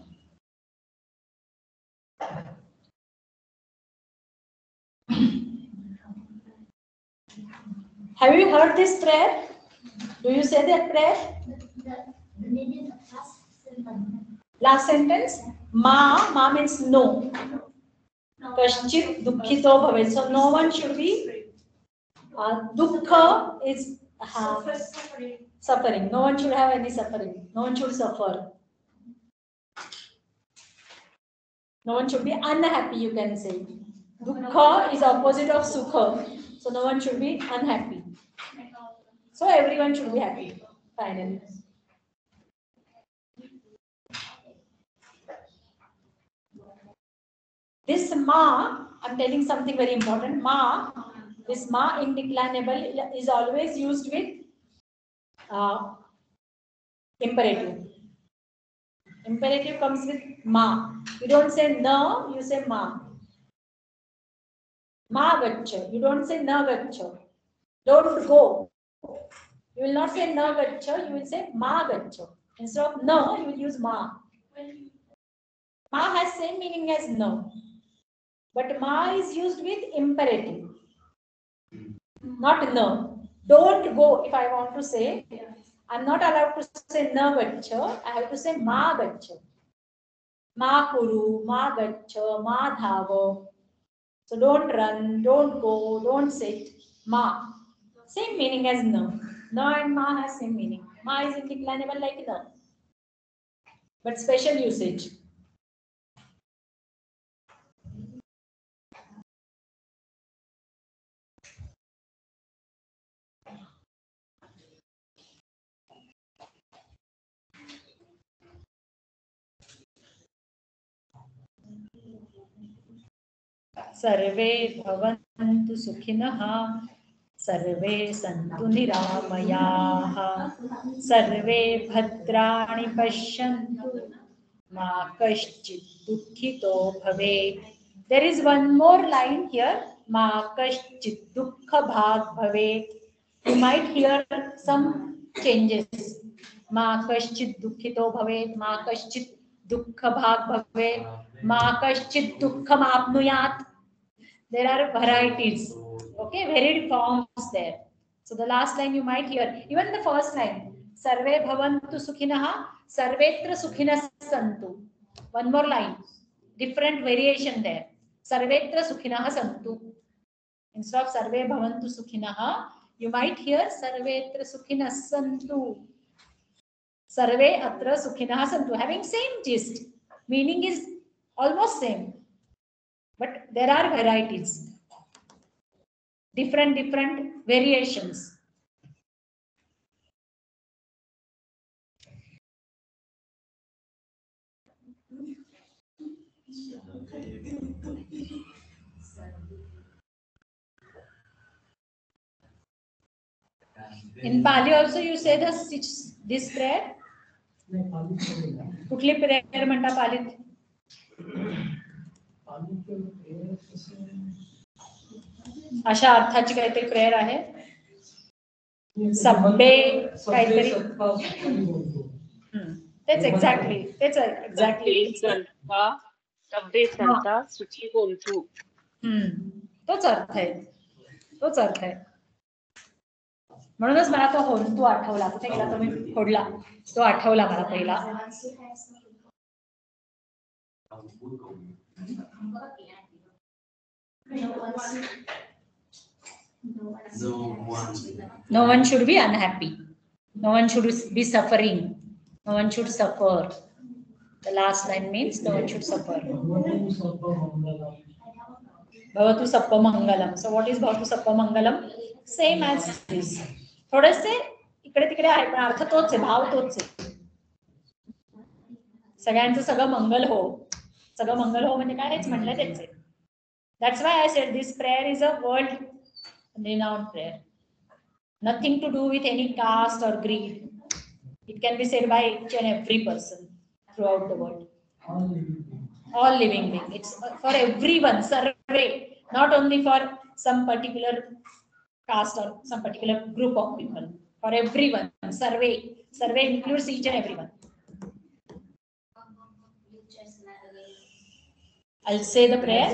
Speaker 1: Have you heard this prayer? Do you say that prayer? Last sentence. Ma means no. Kaschit dukhito bhavet. So no one should be. Dukkha is suffering. No one should have any suffering. No one should suffer. No one should be unhappy, you can say. Dukkha is opposite of sukha. So no one should be unhappy. So everyone should be happy. Finally. This ma, I'm telling something very important. Ma, this ma indeclinable is always used with imperative. Imperative comes with ma. You don't say na, you say ma. Ma gaccha. You don't say na gaccha. Don't go. You will not say na gaccha, you will say ma gaccha. Instead of na, you will use ma. Ma has same meaning as no. But ma is used with imperative. Not no. Don't go. If I want to say, I'm not allowed to say na gaccha. I have to say ma gaccha. Ma kuru, ma gaccha, ma dhava. So don't run, don't go, don't sit. Ma. Same meaning as no. No and ma has same meaning. Ma is indeclinable like no. But special usage. सर्वे भवन्तु सुखिनः सर्वे सन्तु निरामयाः सर्वे भद्राणि पश्यन्तु मा कश्चित् दुःखितो भवेत्. There is one more line here. मा कश्चित् दुःख भाग् भवेत्. You might hear some changes. मा कश्चित् दुःखितो भवेत्. मा कश्चित् दुःख भाग् भवेत्. मा कश्चित् दुःखम् आप्नुयात्. There are varieties, okay, varied forms there. So the last line you might hear, even the first line, Sarve bhavantu sukhinah, sarvetra sukhinas santu. One more line, different variation there. Sarvetra sukhinah santu. Instead of Sarve bhavantu sukhinah, you might hear Sarvetra sukhinas santu. Sarve atra sukhinah santu. Having same gist, meaning is almost same. But there are varieties, different variations. In Pali also you say this prayer.
Speaker 3: नाही पालीत केलेलं आहे.
Speaker 1: कुठली prayer म्हणता पालीत?
Speaker 3: पालीत केलं कसं
Speaker 1: अशा अर्थाची काहीतरी प्रेयर आहे. सब्बे काहीतरी. तेच एक्झॅक्टली
Speaker 5: सब्बे संता सुची होंतु.
Speaker 1: तोच अर्थ आहे. म्हणूनच मला तो होंतु आठवला. कुठे गेला तो मी फोडला. तो आठवला मला पहिला. No one should be unhappy. No one should be suffering. No one should suffer. The last line means no one should suffer. Bhavatu sappa mangalam. So what is bhavatu sappa mangalam? Same as this. थोडेसे इकडे तिकडे आहे पण अर्थ तोच आहे, भाव तोच आहे. सगळ्यांचं सगळं मंगल हो. सगळं मंगल हो म्हणजे काय हेच म्हटलं तेच आहे. That's why I said this prayer is a world renowned prayer. Nothing to do with any caste or creed. It can be said by each and every person throughout the world. All living beings. It's for everyone. Survey, not only for some particular caste or some particular group of people. For everyone. Survey. Survey includes each and everyone. I'll say the prayer.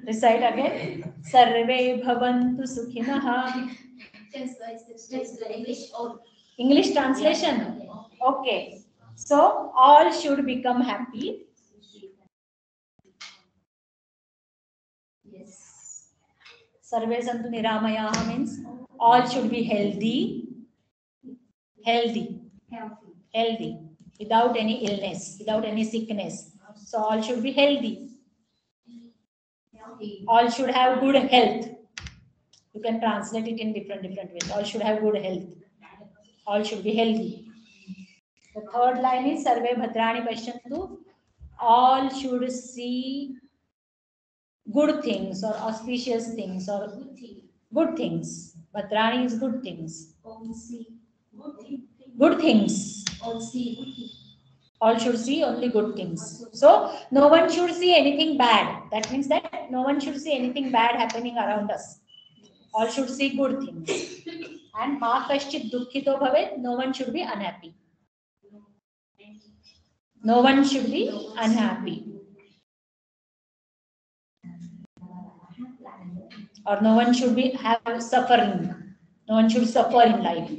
Speaker 1: Recite again. Sarve bhavantu sukhinah. English translation. Okay. So all should become happy. Yes. Sarve santu niramayah means all should be healthy. Healthy. Without any illness, without any sickness. So all should be healthy. All should have good health. You can translate it in different ways. All should have good health. All should be healthy. The third line is Sarve Bhadrani Pashyantu. All should see good things or auspicious things or good things. Bhadrani is good things. Good things. All should see only good things. So no one should see anything bad. That means that no one should see anything bad happening around us. All should see good things. And ma kaschit dukkhito bhavet. No one should be unhappy. No one should be unhappy. Or no one should be have suffering. No one should suffer in life.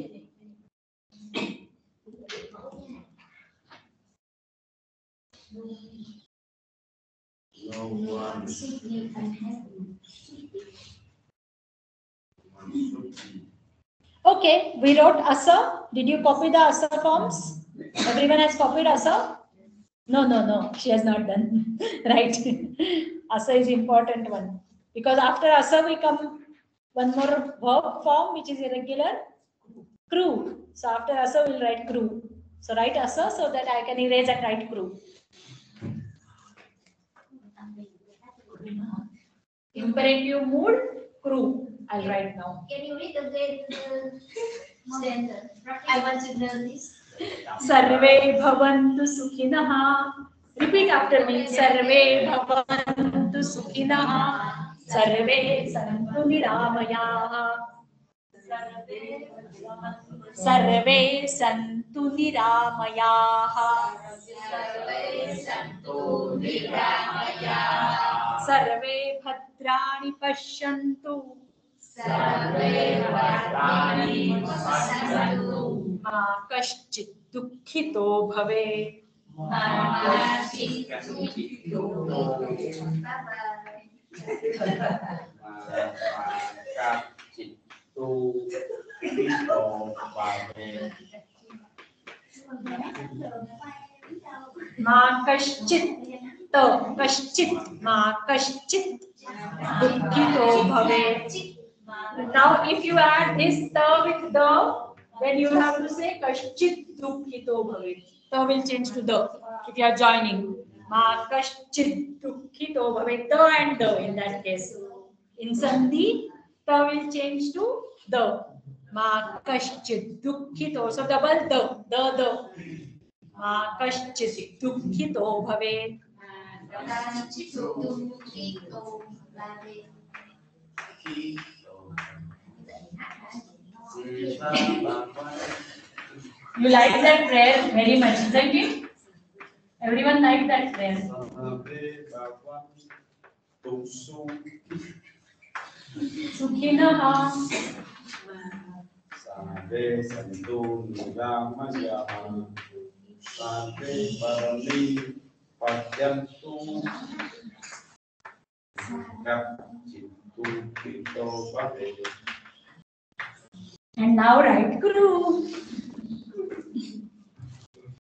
Speaker 1: Okay, we wrote Asa. Did you copy the Asa forms? Everyone has copied Asa? No. She has not done. Right. Asa is important one. Because after Asa we come one more verb form which is irregular. Crew. So after Asa we'll write crew. So write Asa so that I can erase and write crew. Imperative mood, crew. I'll write now.
Speaker 2: Can you read again the standard? I want to know this.
Speaker 1: Sarve bhavantu sukhinah. Repeat after me. Sarve bhavantu sukhinah. Sarve santu niramayah. Sarve santu niramayah. Sarve bhadrani pashyantu. Ma kaschit dukkhito bhavet. Ma kaschit dukkhito bhavet. Now if you add this ta with the, then you have to say kaschit dukhito bhavet. The will change to the if you are joining. Ma kaschid dukhito bhavet. The and the in that case. In sandhi, the will change to the. Ma kaschid dukhito. So double the. Ma kaschid dukhito bhavet. You like that prayer very much, isn't it? Everyone liked that prayer. Sukhinaha.
Speaker 7: Sade santu niramaya sade parami padyantu kapchitu kito bhave.
Speaker 1: And now write Guru.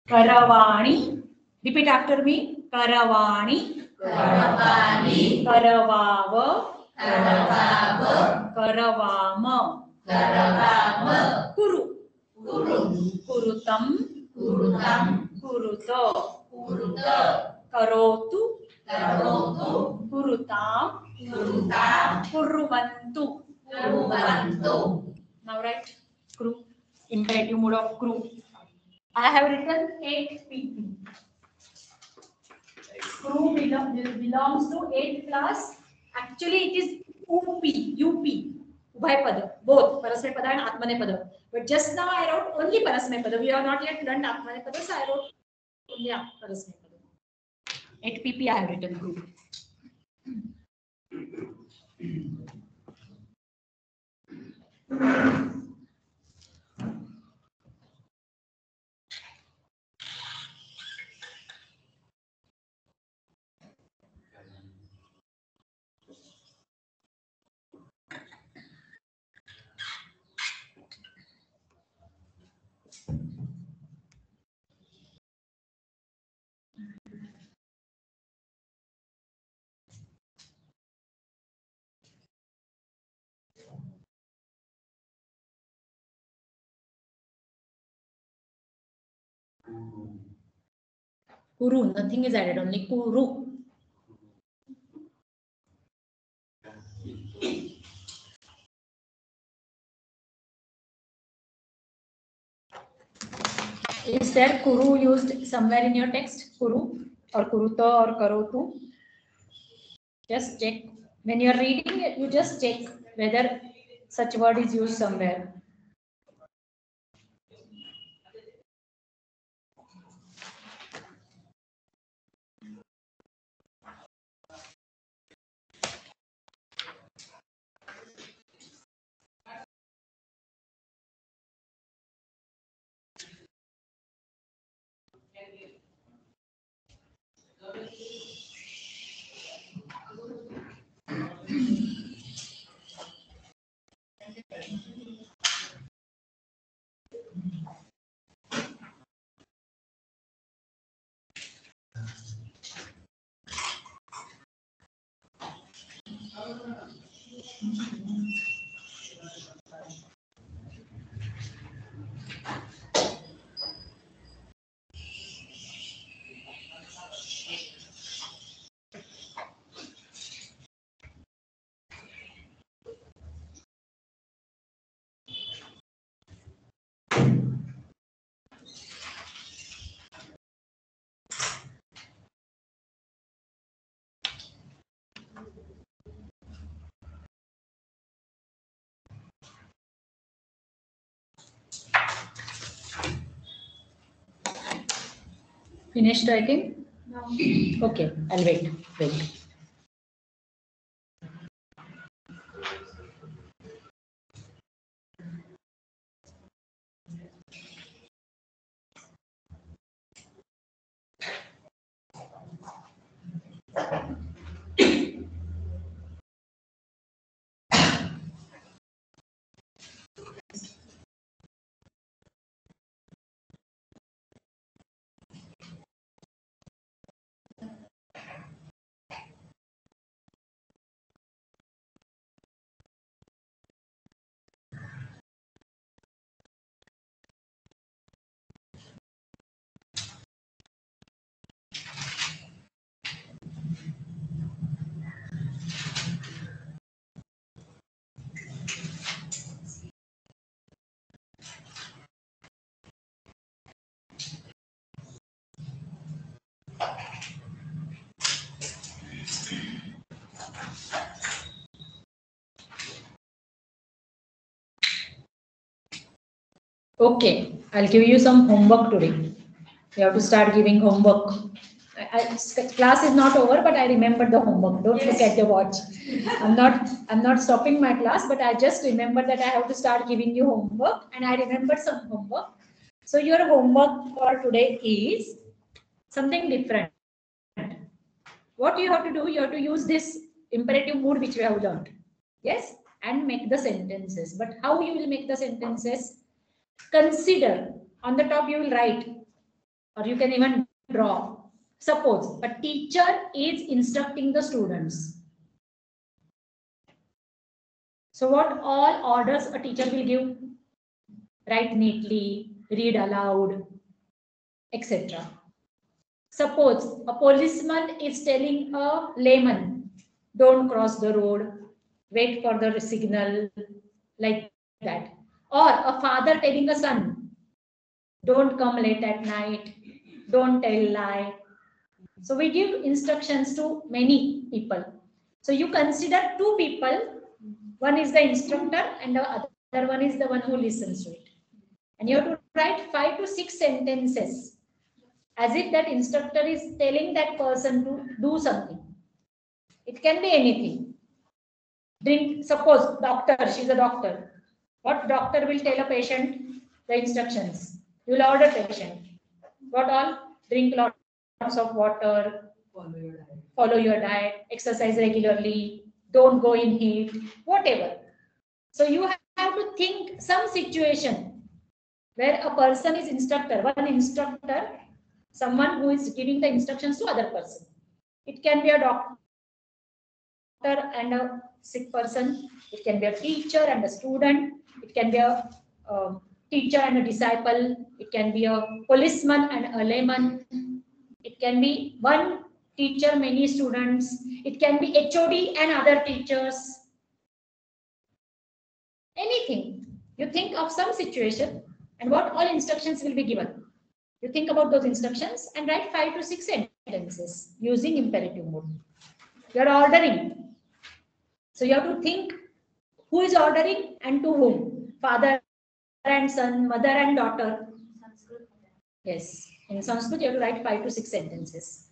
Speaker 1: Karavani. Repeat after me. Karavani.
Speaker 2: Karavani.
Speaker 1: Karavava.
Speaker 2: Karavava.
Speaker 1: Karavama.
Speaker 2: Karavama.
Speaker 1: Kuru.
Speaker 2: Kuru.
Speaker 1: Kurutam.
Speaker 2: Kurutam.
Speaker 1: Kuruto.
Speaker 2: Kuruta.
Speaker 1: Karotu.
Speaker 2: Karotu.
Speaker 1: Kurutam.
Speaker 2: Kurutam.
Speaker 1: Kuruvantu.
Speaker 2: Kuruvantu.
Speaker 1: Now write Kuru. Imperative mode of Kuru. I have written 8 people. Kuru belongs to 8 class. Actually, it is UP. Ubhay pada. Both Parasmay pada and Atmane pada. But just now I wrote only Parasmay pada. We have not yet learned Atmane pada, so I wrote only Parasmay pada. 8 PP I have written Kuru. Kuru, nothing is added, only Kuru. Is there Kuru used somewhere in your text? Kuru or Kuruta or Karotu? Just check. When you are reading it, you just check whether such word is used somewhere. Finished writing?
Speaker 2: No.
Speaker 1: Okay, I'll wait. Okay, I'll give you some homework today. You have to start giving homework. Class is not over, but I remembered the homework. Don't look at your watch. I'm not stopping my class, but I just remembered that I have to start giving you homework, and I remembered some homework. So your homework for today is something different. What you have to do, you have to use this imperative mood which we have learned. Yes, and make the sentences. But how you will make the sentences? Consider, on the top you will write, or you can even draw. Suppose a teacher is instructing the students. So what all orders a teacher will give? Write neatly, read aloud, etc. Suppose a policeman is telling a layman, don't cross the road, wait for the signal, like that. Or a father telling a son, don't come late at night, don't tell lie. So we give instructions to many people. So you consider two people, one is the instructor and the other one is the one who listens to it. And you have to write 5 to 6 sentences as if that instructor is telling that person to do something. It can be anything. Suppose doctor, she's a doctor. What doctor will tell a patient? The instructions. You will order patient. What all? Drink lots of water, follow your diet, exercise regularly, don't go in heat, whatever. So you have to think some situation where a person is instructor, one instructor, someone who is giving the instructions to other person. It can be a doctor and a sick person. It can be a teacher and a student. It can be a teacher and a disciple. It can be a policeman and a layman. It can be one teacher, many students. It can be HOD and other teachers. Anything. You think of some situation and what all instructions will be given. You think about those instructions and write 5 to 6 sentences using imperative mode. You are ordering. So you have to think who is ordering and to whom. Father and son, mother and daughter. Yes. In Sanskrit, you have to write 5 to 6 sentences.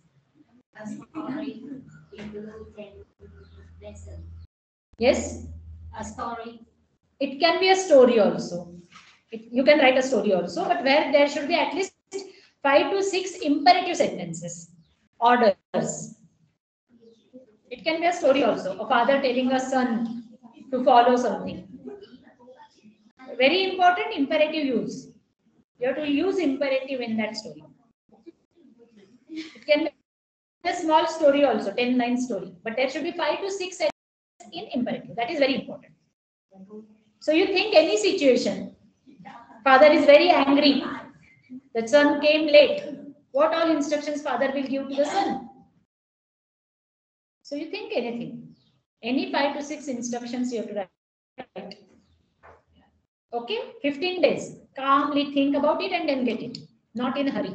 Speaker 2: A story into 10 lessons.
Speaker 1: Yes?
Speaker 2: A story.
Speaker 1: It can be a story also. You can write a story also, but where there should be at least 5 to 6 imperative sentences. Orders. It can be a story also. A father telling a son to follow something. Very important imperative use. You have to use imperative in that story. It can be a small story also, 10-line story. But there should be 5 to 6 sentences in imperative. That is very important. So you think any situation. Father is very angry. The son came late. What all instructions father will give to the son? So you think anything. Any 5 to 6 instructions you have to write. Okay, 15 days. Calmly think about it and then get it. Not in a hurry.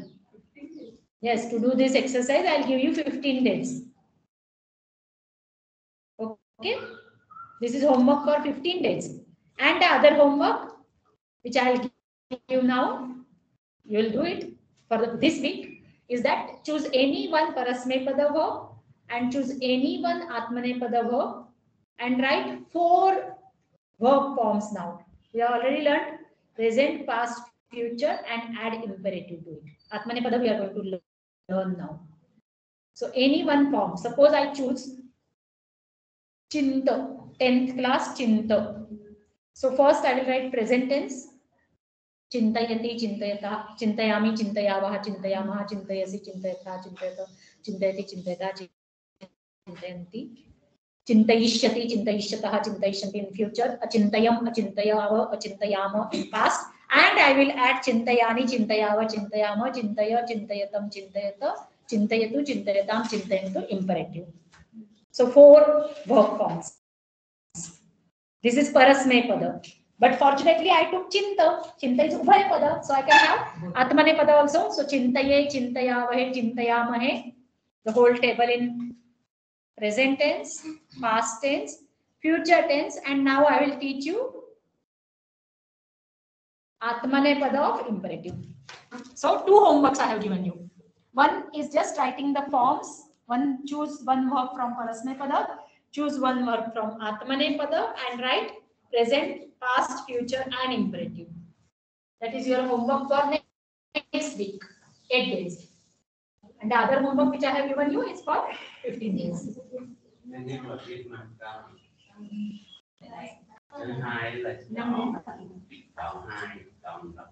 Speaker 1: Yes, to do this exercise, I'll give you 15 days. Okay, this is homework for 15 days. And the other homework, which I'll give you now, you will do it for this week, is that choose any one Parasmaipada verb and choose any one Atmanepada verb and write 4 verb forms now. We have already learned present, past, future and add imperative to it. Atmanepada we are going to learn now. So any one form. Suppose I choose Chinta, 10th class Chinta. So first I will write present tense. Chintayati, chintayata, chintayami, chintayavaha, chintayamaha, chintayasi, chintayatha, chintayata, chintayati, chintayata, chintayanti. Chintayishyati, chintayishyataha, chintayishyanti in future. Achintayam, achintayava, achintayama in past. And I will add chintayani, chintayava, chintayama, chintaya, chintayatam, chintayata, chintayatu, chintayatam, chintayantu imperative. So 4 verb forms. This is Parasmaipada. But fortunately, I took Chinta. Chinta is Ubhay Pada, so I can have Atmane Pada also. So Chintaye, Chintayavahe, Chintayamahe. The whole table in present tense, past tense, future tense, and now I will teach you Atmane Pada of imperative. So 2 homeworks I have given you. One is just writing the forms. Choose one verb from Parasmay Pada, choose one verb from Atmane Pada, and write present, past, future, and imperative. That is your homework for next week, 8 days. And the other homework which I have given you is for 15 days.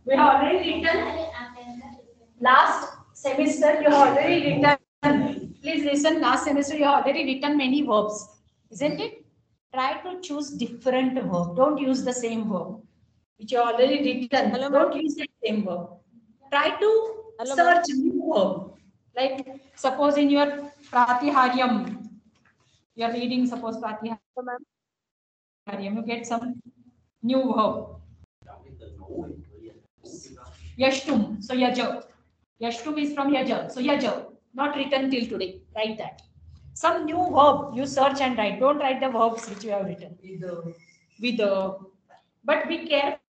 Speaker 1: We have already written last semester. You have already written. Please listen. Last semester you have already written many verbs, isn't it? Try to choose different verb. Don't use the same verb which you have already written.
Speaker 5: Hello,
Speaker 1: Don't use the same verb. Try to search new verb. Like suppose in your Pratiharyam, you are reading. Suppose Pratiharyam, you get some new verb. Yashtum. So yaja. Yashtum is from yaja. So yaja. Not written till today. Write that. Some new verb you search and write. Don't write the verbs which you have written. With but be careful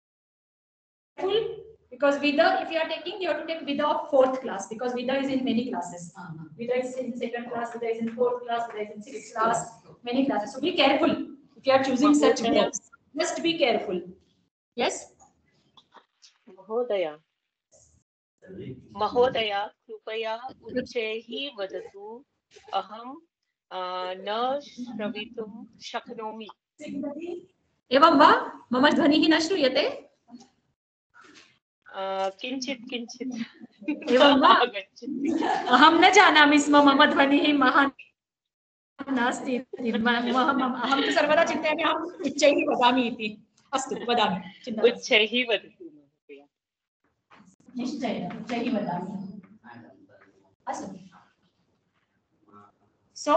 Speaker 1: because Vida, if you are taking, you have to take Vida of 4th class because Vida is in many classes. Vida is in 2nd class, Vida is in 4th class, Vida is in 6th class, many classes. So be careful if you are choosing such verbs. Just be careful. Yes.
Speaker 5: महोदया महोदया कृपया उच्चैः वदतु अहं न श्रवितुं शक्नोमि
Speaker 1: एवं वा मम ध्वनिः न श्रूयते
Speaker 5: किञ्चित् किञ्चित्
Speaker 1: एवं वा
Speaker 5: आगच्छति
Speaker 1: अहं न जानामि स्म मम ध्वनिः महान् नास्ति अहं तु सर्वदा चिन्तयामि अहम् उच्चैः वदामि इति अस्तु वदामि चिन्ता नास्ति
Speaker 5: उच्चैः वदतु महोदय
Speaker 1: निश्चयेन उच्चैः वदामि अस्तु So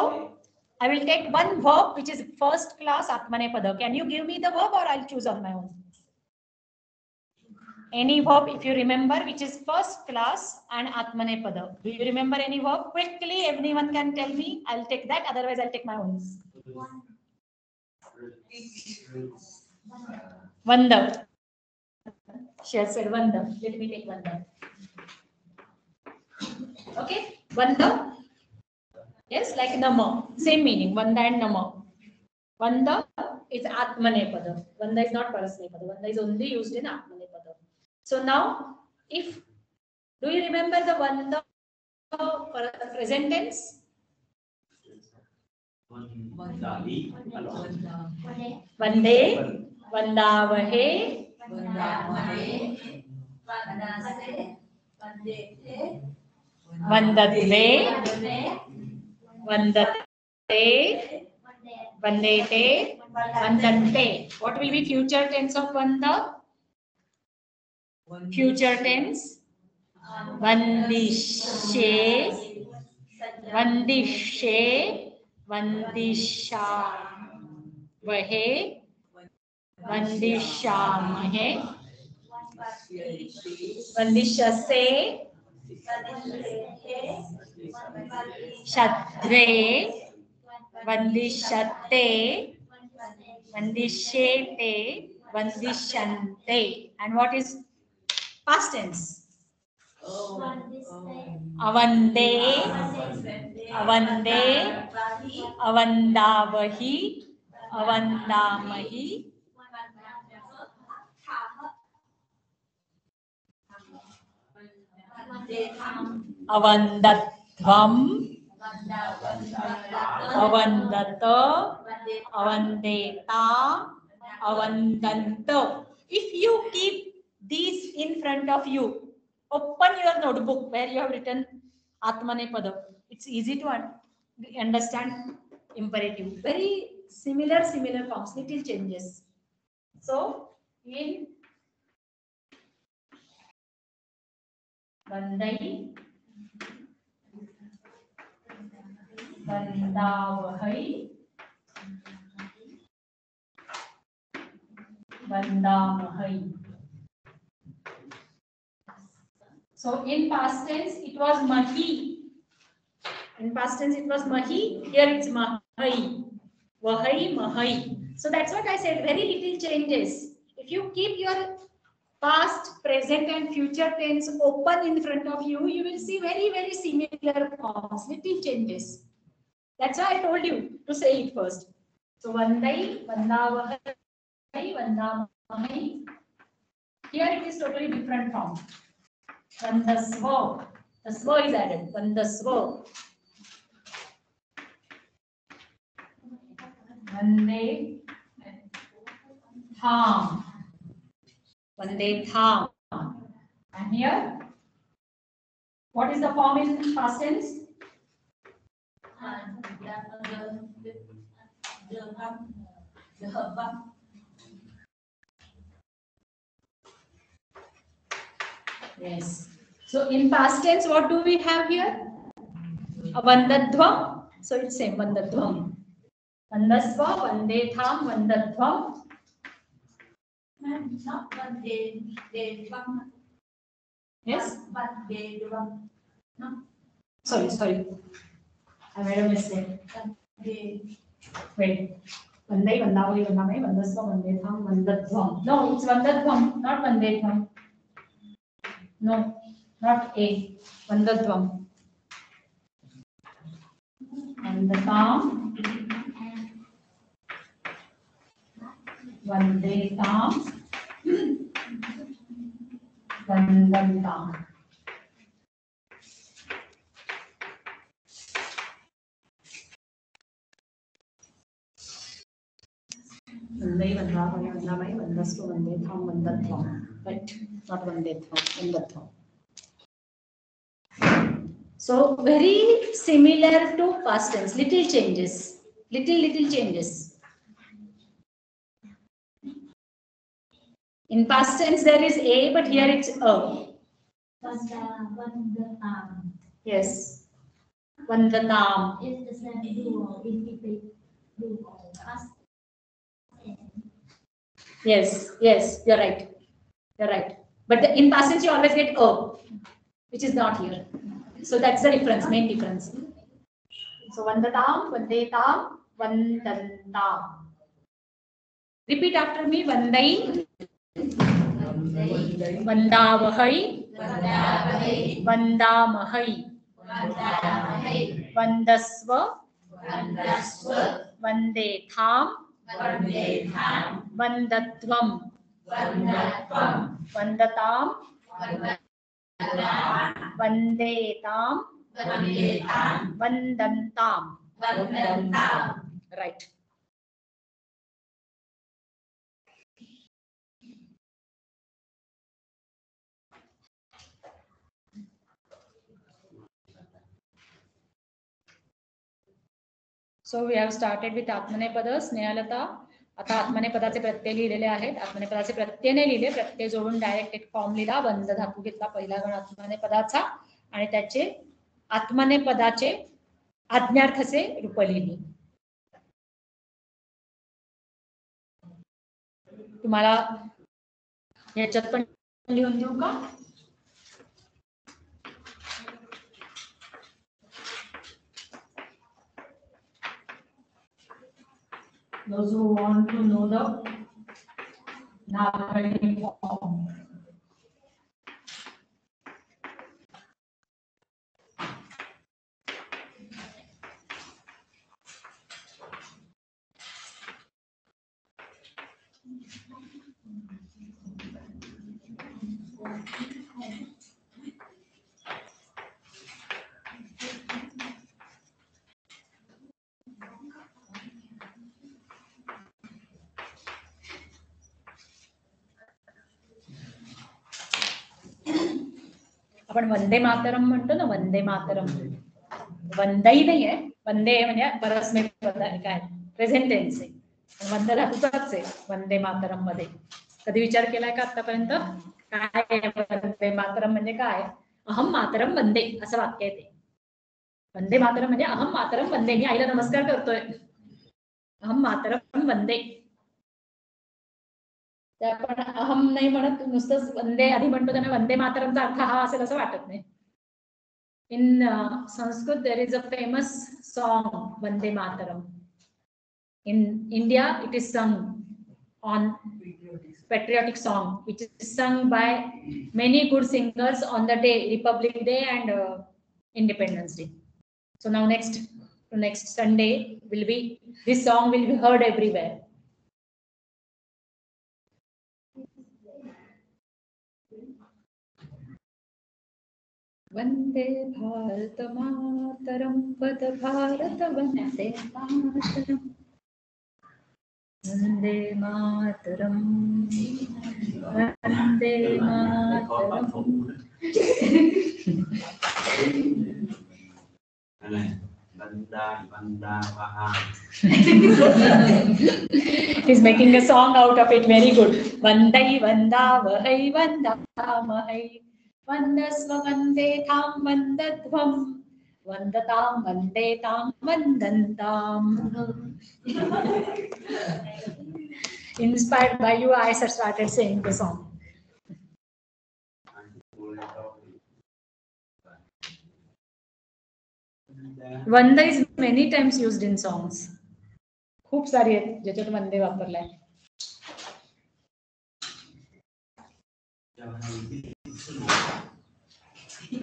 Speaker 1: I will take one verb which is 1st class Atmane Pada. Can you give me the verb or I'll choose on my own? Any verb if you remember which is 1st class and Atmane Pada. Do you remember any verb? Quickly, everyone can tell me. I'll take that. Otherwise, I'll take my own. Vanda. She has said Vanda. Let me take Vanda. Okay. Vanda. Yes, like Nama. Same meaning. Vanda and Nama. Vanda is Atmane Pada. Vanda is not Parasmay Pada. Vanda is only used in Atmane Pada. So now, if do you remember the Vanda present tense?
Speaker 7: Vande,
Speaker 1: Vande, Vandavahe, Vandatve, Vandate, Vandete, Vandante. What will be future tense of Vanda? Future tense. Vandishe, Vandishe, Vandisha, Vahe, Vandishamahe, Vandishase, Shadre, Vandishate, Vandishete, Vandishante. And what is past tense? Avande, Avande, Avandavahi, Avandamahi, Avandatvam, Avandata, Avandeta, Avandanta. If you keep these in front of you, open your notebook where you have written Atmane Pada. It's easy to understand imperative. Very similar forms, little changes. So, in Vandai, Vandavahai, Vandamahai. So in past tense it was mahi. In past tense it was mahi. Here it's mahai. Vahai, mahai. So that's what I said. Very little changes. If you keep your past, present, and future tense open in front of you, you will see very, very similar forms. Little changes. That's why I told you to say it first. So Vandai, Vandavahai, Vandamahai. Here it is totally different form. Vandasva. The sva is added. Vandasva. Vande Tham. Vande Tham. And here, what is the form in past tense? Yes. So in past tense, what do we have here? A Vandadvam. So it's same Vandadvam. Vandasva, Vande Tham, Vandadvam.
Speaker 2: Not Vande Devam.
Speaker 1: Yes.
Speaker 2: Vande Devam. No.
Speaker 1: Sorry. I made a mistake.
Speaker 2: Vande.
Speaker 1: Wait. Vandai, Vandavai, Vandamai, Vandasva, Vandetham, Vandadvam. No, it's Vandadvam, not Vandetham. No, not A. Vandadvam. Vandatam. Vandetam. Vandantam. Vandai, Vandavai, Vandamai, Vandasva, Vandetham, Vandadvam. Right, not Vandetham, Vandadvam. So very similar to past tense. Little changes. Little changes. In past tense there is A, but here it's A.
Speaker 2: Vandatam.
Speaker 1: Yes. Vandatam.
Speaker 2: It's the same duo. Duo. Past.
Speaker 1: Yes, you're right. But in past tense you always get A, which is not here. So that's the difference, main difference. So Vandatam, Vandetam, Vandantam. Repeat after me. Vandai, Vandavahai, Vandamahai, Vandasva, Vandetham, Vandatvam, Vandatam, Vandetam, Vandantam. Right. So we have started with आत्मनेपद. Snehlata आता आत्मनेपदाचे प्रत्यय लिहिलेले आहेत. आत्मनेपदाचे प्रत्यय नाही लिहिले, प्रत्यय जोडून direct एक form लिहिला. बंध धातू घेतला पहिला गण आत्मनेपदाचा आणि त्याचे आत्मनेपदाचे आज्ञार्थाचे रूप लिहिली. तुम्हाला याच्यात पण लिहून देऊ का? Those who want to know the Nagari form. आपण वंदे मातरम म्हणतो ना, वंदे मातरम. वंदई नाही आहे, वंदे म्हणजे परस्मै पद आहे, काय प्रेझेंट टेन्स आहे. वंद धातूचाच आहे वंदे मातरम मध्ये. कधी विचार केलाय का आतापर्यंत? काय वंदे मातरम म्हणजे काय? अहम मातरम वंदे असं वाक्य आहे ते. वंदे मातरम म्हणजे अहम मातरम वंदे. मी आईला नमस्कार करतोय, अहम मातरम वंदे. ते आपण अहम नाही म्हणत, नुसतंच वंदे आधी म्हणतो त्यामुळे वंदे मातरमचा अर्थ हा असेल असं वाटत नाही. In Sanskrit there is a famous song Vande Mataram. In India, it is sung on patriotic song, which is sung by many good singers on the day, Republic Day and Independence Day. So now next Sunday will be, this song will be heard everywhere. Vande Bharat Mataram, Vad Bharat Vande Mataram. Vande Mataram, Vande Mataram. He's making a song out of it. Very good. Vandai Vandavahai Vandamahai Vandasva Vandetam Vandatvam Vandatam Vandetam Vandantam. Inspired by you, I started saying the song. Vanda is many times used in songs. खूप सारी आहेत ज्याच्यात वंदे वापरलाय.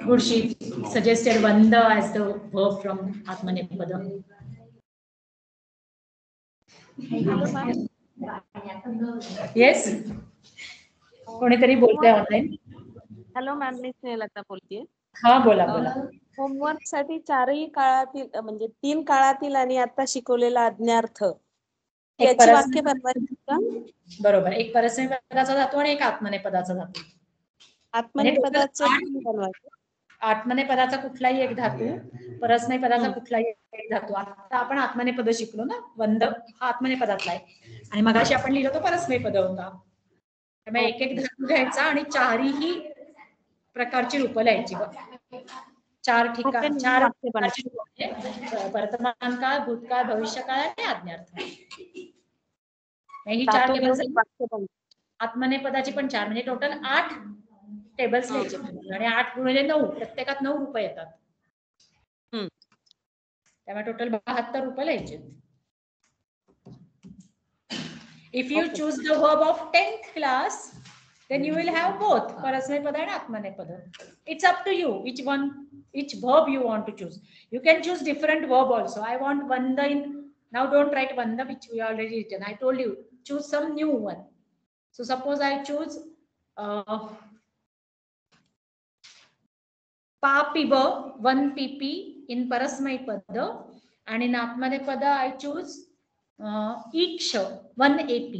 Speaker 1: Good, she suggested Vanda as the verb from Atmanepada. Yes? कोणीतरी बोलतंय online.
Speaker 8: Hello ma'am, मी स्नेहलता बोलतेय.
Speaker 1: हा बोला बोला.
Speaker 8: Homework साठी चारही काळातील म्हणजे 3 काळातील आणि आता शिकवलेला आज्ञार्थ याची वाक्य बनवायची का? बरोबर. एक परस्मै पदाचा धातू आणि एक आत्मनेपदाचा धातू. आत्मनेपदाचं बनवायचं. आत्मनेपदाचा कुठलाही एक धातू, परस्मै पदाचा कुठलाही एक धातू. आता आपण आत्मनेपद शिकलो ना. वंद हा आत्मनेपदातला आहे आणि मगाशी आपण लिहिलं तो परस्मै पद होता. त्यामुळे एक एक धातू घ्यायचा आणि चारही प्रकारची रूपं लिहायची. 4 ठिकाण 4 प्रकारची रूपं, वर्तमान काळ, भूतकाळ, भविष्यकाळ आणि आज्ञार्थ. ही 4 टेबल्स. आत्मनेपदाची पण 4 म्हणजे टोटल 8 टेबल्स लिहायचे आणि 8 गुणिले 9 प्रत्येकात 9 रूपं येतात. त्यामुळे टोटल 72 रूपं लिहायचे. If you choose the verb of 10th class, then you will have both Parasmaipada and Atmanepada. It's up to you which one, which verb you want to choose. You can choose different verb also. I want Vanda in, now don't write Vanda which we already written. I told you, choose some new one. So suppose I choose Papiba 1 pp in Parasmaipada, and in Atmanepada I choose Iksha 1 ap.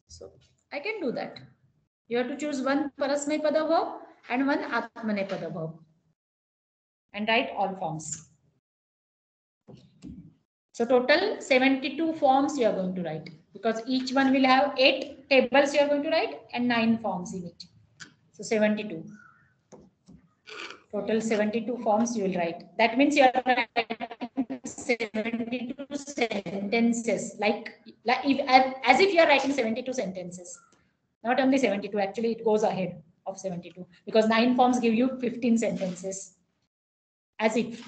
Speaker 8: So I can do that. You have to choose one Parasmaipada verb and one Atmanepada verb and write all forms. So total 72 forms you are going to write, because each one will have 8 tables you are going to write and 9 forms in it. So 72. Total 72 forms you will write. That means you are writing 72 sentences, like if, as if you are writing 72 sentences. Not only 72, actually it goes ahead of 72, because 9 forms give you 15 sentences. As if.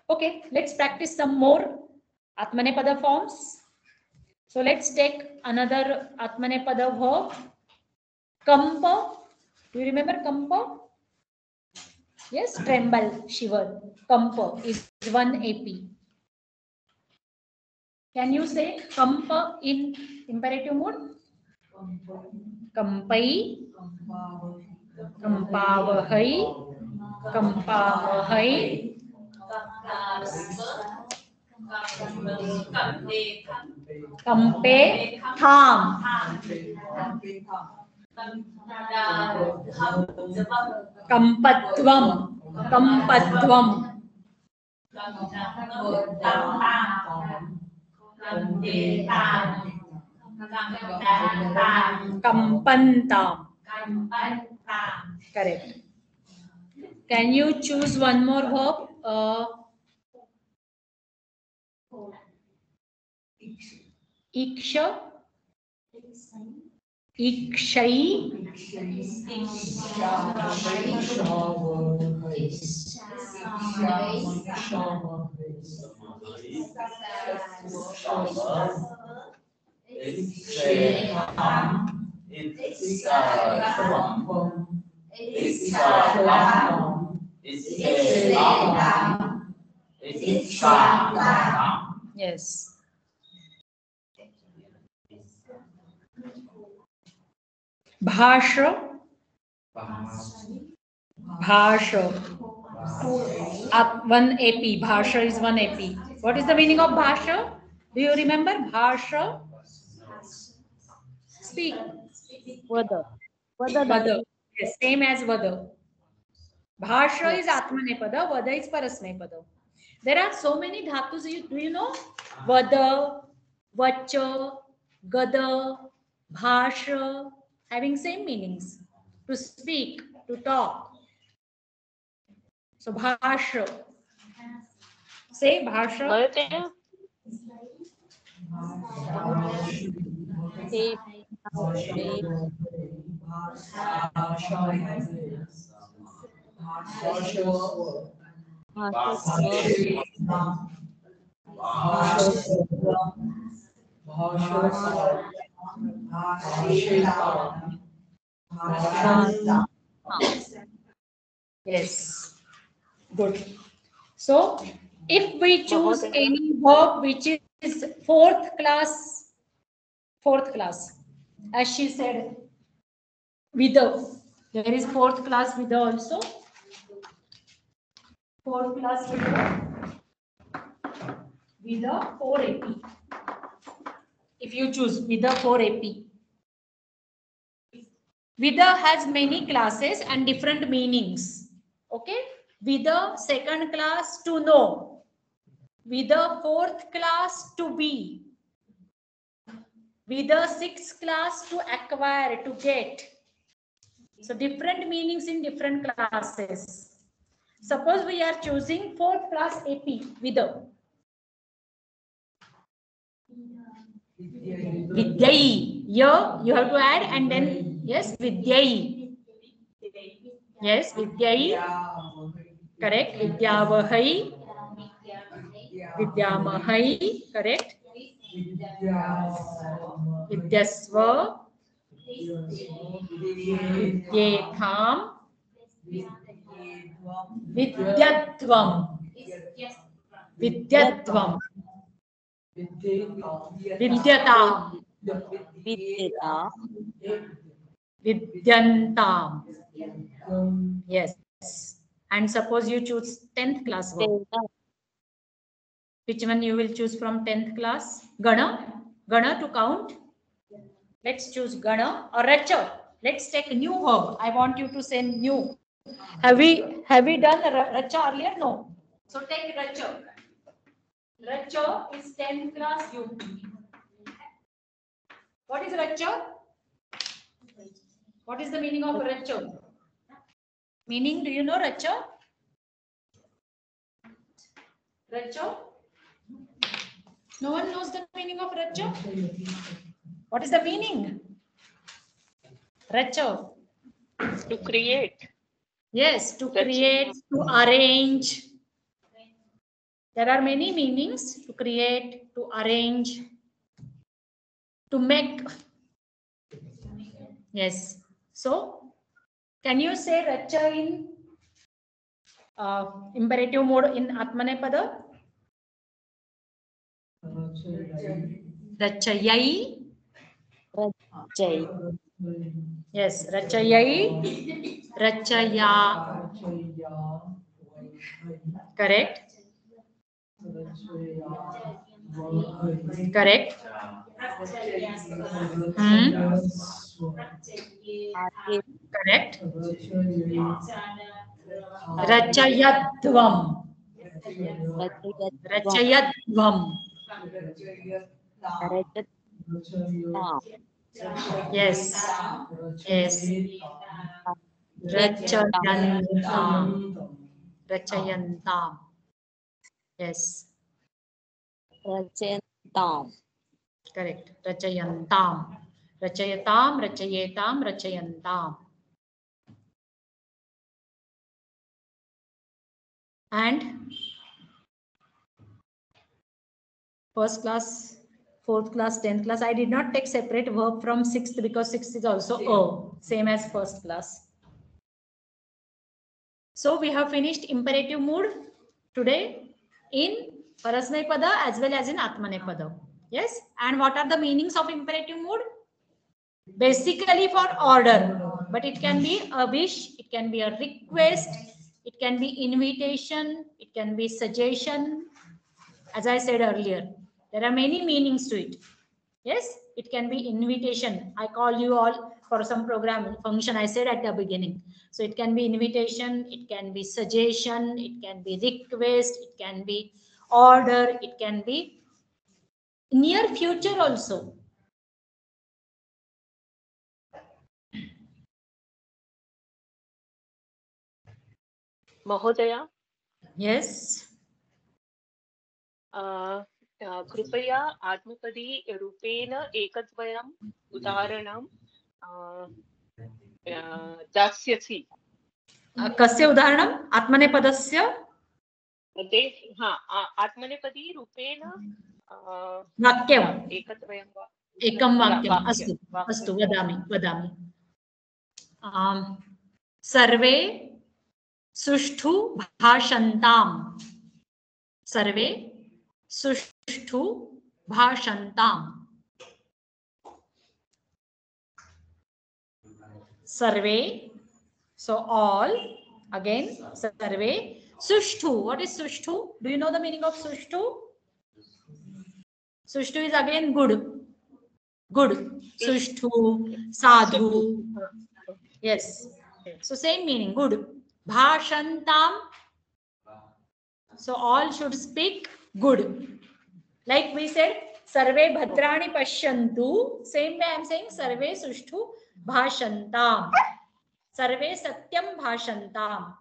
Speaker 8: Okay, let's practice some more Atmanepada forms. So let's take another Atmanepada verb. Kampa. Do you remember Kampa? Yes, tremble, shiver. Kampa is 1 ap. Can you say Kampa in imperative mode? Kampai, Kampavahai, Kampamahai, Kampe, Tham, Kampatvam, Kampatvam, Kampantam. Correct. Can you choose one more verb? Iksha Ikshai. Yes. Bhasha. Bhasha. 1 AP. Bhasha is 1 AP. What is the meaning of Bhasha? Do you remember? Bhasha. Speak.
Speaker 9: Vada. Vada
Speaker 8: Vada.
Speaker 9: dhatu.
Speaker 8: Yes, same as Vada. Bhasha is Atmanepada, Vada is Parasmanepada. There are so many dhatus, do you know? Vada, Vacha, Gada, Bhasha, having same meanings. To speak, to talk. So Bhasha. Say Bhasha.
Speaker 5: Bharatya,
Speaker 9: Te.
Speaker 8: Yes. Good. So, if we choose any verb which is fourth class, as she said, Vida. There is fourth class Vida also. Fourth class Vida 4 AP. If you choose Vida 4 AP. Vida has many classes and different meanings. Okay? Vida second class, to know. Vida fourth class, to be. Vida sixth class, to acquire, to get. So different meanings in different classes. Suppose we are choosing fourth class AP, Vida. Vidyai. Here you have to add and then, yes, Vidyai. Yes, Vidyai. Correct. Vidyavahai. Vidyamahai. Correct. Vidyasva. Vidyetham. Vidyatvam. Vidyatvam. Vidyatam.
Speaker 9: Vidyata.
Speaker 8: Vidyantam. Yes. And suppose you choose 10th class verb.
Speaker 9: Tena.
Speaker 8: Which one you will choose from 10th class? Gana? Gana to count? Let's choose Gana or Racha. Let's take a new verb. I want you to say new. Have we done Racha earlier? No. So take Racha. Racha is 10th class UP. What is Racha? What is the meaning of Racha? Meaning, do you know Racha? Racha? No one knows the meaning of Racha? What is the meaning? Racha.
Speaker 5: to create.
Speaker 8: Yes, to
Speaker 5: Racha.
Speaker 8: create, to arrange. There are many meanings: to create, to arrange, to make. Yes. So, can you say Racha in imperative mode in Atmanepada? Rachayai.
Speaker 9: Rachai.
Speaker 8: Yes, Rachayai. Rachaya. Correct. Correct.
Speaker 9: Age.
Speaker 8: Correct. Rachayadvam. Rachayadvam.
Speaker 9: Rachatam.
Speaker 8: Yes. Yes. Rachayantam. Rachayantam. Yes.
Speaker 9: Rachatam.
Speaker 8: Correct. Rachayantam. रचयताम, रचयेताम, रचयन्ताम. And first class, fourth class, 10th class, I did not take separate verb from 6th because 6th is also same as first class. So we have finished imperative mood today in Parasmaypada as well as in Atmanepada. Yes. And what are the meanings of imperative mood? Basically for order, but it can be a wish, it can be a request, it can be invitation, it can be suggestion. As I said earlier, there are many meanings to it. Yes, it can be invitation. I call you all for some program function, I said at the beginning. So it can be invitation, it can be suggestion, it can be request, it can be order, it can be near future also.
Speaker 5: महोदया,
Speaker 8: Yes.
Speaker 5: कृपया आत्मपदी रूपेण एकद्वयम् उदाहरणं दास्यसि.
Speaker 8: कस्य उदाहरणम्? आत्मनेपदस्य
Speaker 5: आत्मनेपदी रूपेण
Speaker 8: वाक्यम्
Speaker 5: एकद्वयं वा
Speaker 8: एकं वाक्यम्. अस्तु अस्तु, वदामि. सर्वे सुष्ठु भाषन्ताम्. सर्वे सुष्ठु भाषन्ताम्. सर्वे, so all, again survey. Sushtu, what is sushtu? Do you know the meaning of sushtu? Sushtu is again good. Sushtu, sadhu. Yes. So same meaning, good. Bhashantam. So all should speak good. Like we said, sarve bhadrani pashyantu. Same way I am saying sarve sushtu bhashantam. Sarve satyam bhashantam.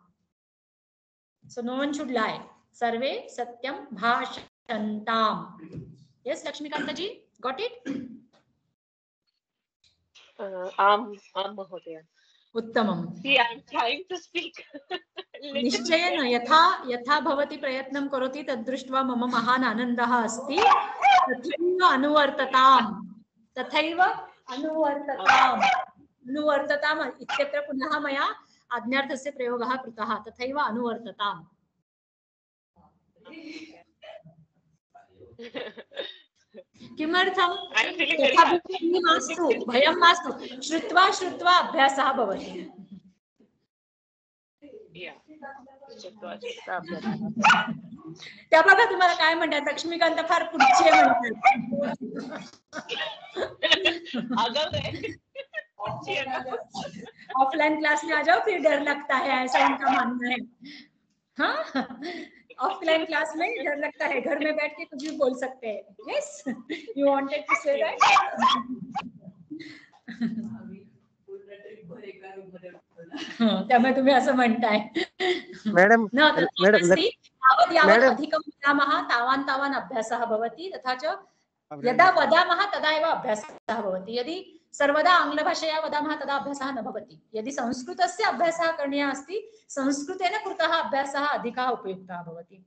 Speaker 8: So no one should lie. Sarve satyam bhashantam. Yes, Lakshmikanta ji, got it?
Speaker 5: आम महोदय.
Speaker 8: उत्तमम.
Speaker 5: See, I am trying to speak.
Speaker 8: निश्चयेन यथा भवती प्रयत्नं करोति तद्दृष्ट्वा मम महान् आनन्दः अस्ति. तथैव अनुवर्तताम् इत्यत्र पुनः मया आज्ञार्थस्य प्रयोगः कृतः. तथैव अनुवर्तताम्. किमर्थं? मास्तु, भयं मास्तु. श्रुत्वा अभ्यासः भवति. त्या बघा तुम्हाला काय म्हणतात, लक्ष्मीकांत फार पुढचे म्हणतात. ऑफलाइन क्लास में आ जाओ फिर डर लगता है, ऐसा उनका मानना है. हाँ, ऑफलाइन क्लास में डर लगता है, घर में बैठ के कुछ भी बोल सकते हैं. Yes, you wanted to say that. त्यामुळे तुम्ही असं म्हणताय.
Speaker 10: मॅडम
Speaker 8: अधिकं वदामः तावान् अभ्यासः भवति. तथा च यदा वदामः तदा एव अभ्यासः भवति. यदि सर्वदा आङ्ग्लभाषया वदामः तदा अभ्यासः न भवति. यदि संस्कृतस्य अभ्यासः करणीयः अस्ति, संस्कृतेन कृतः अभ्यासः अधिकः उपयुक्तः भवति.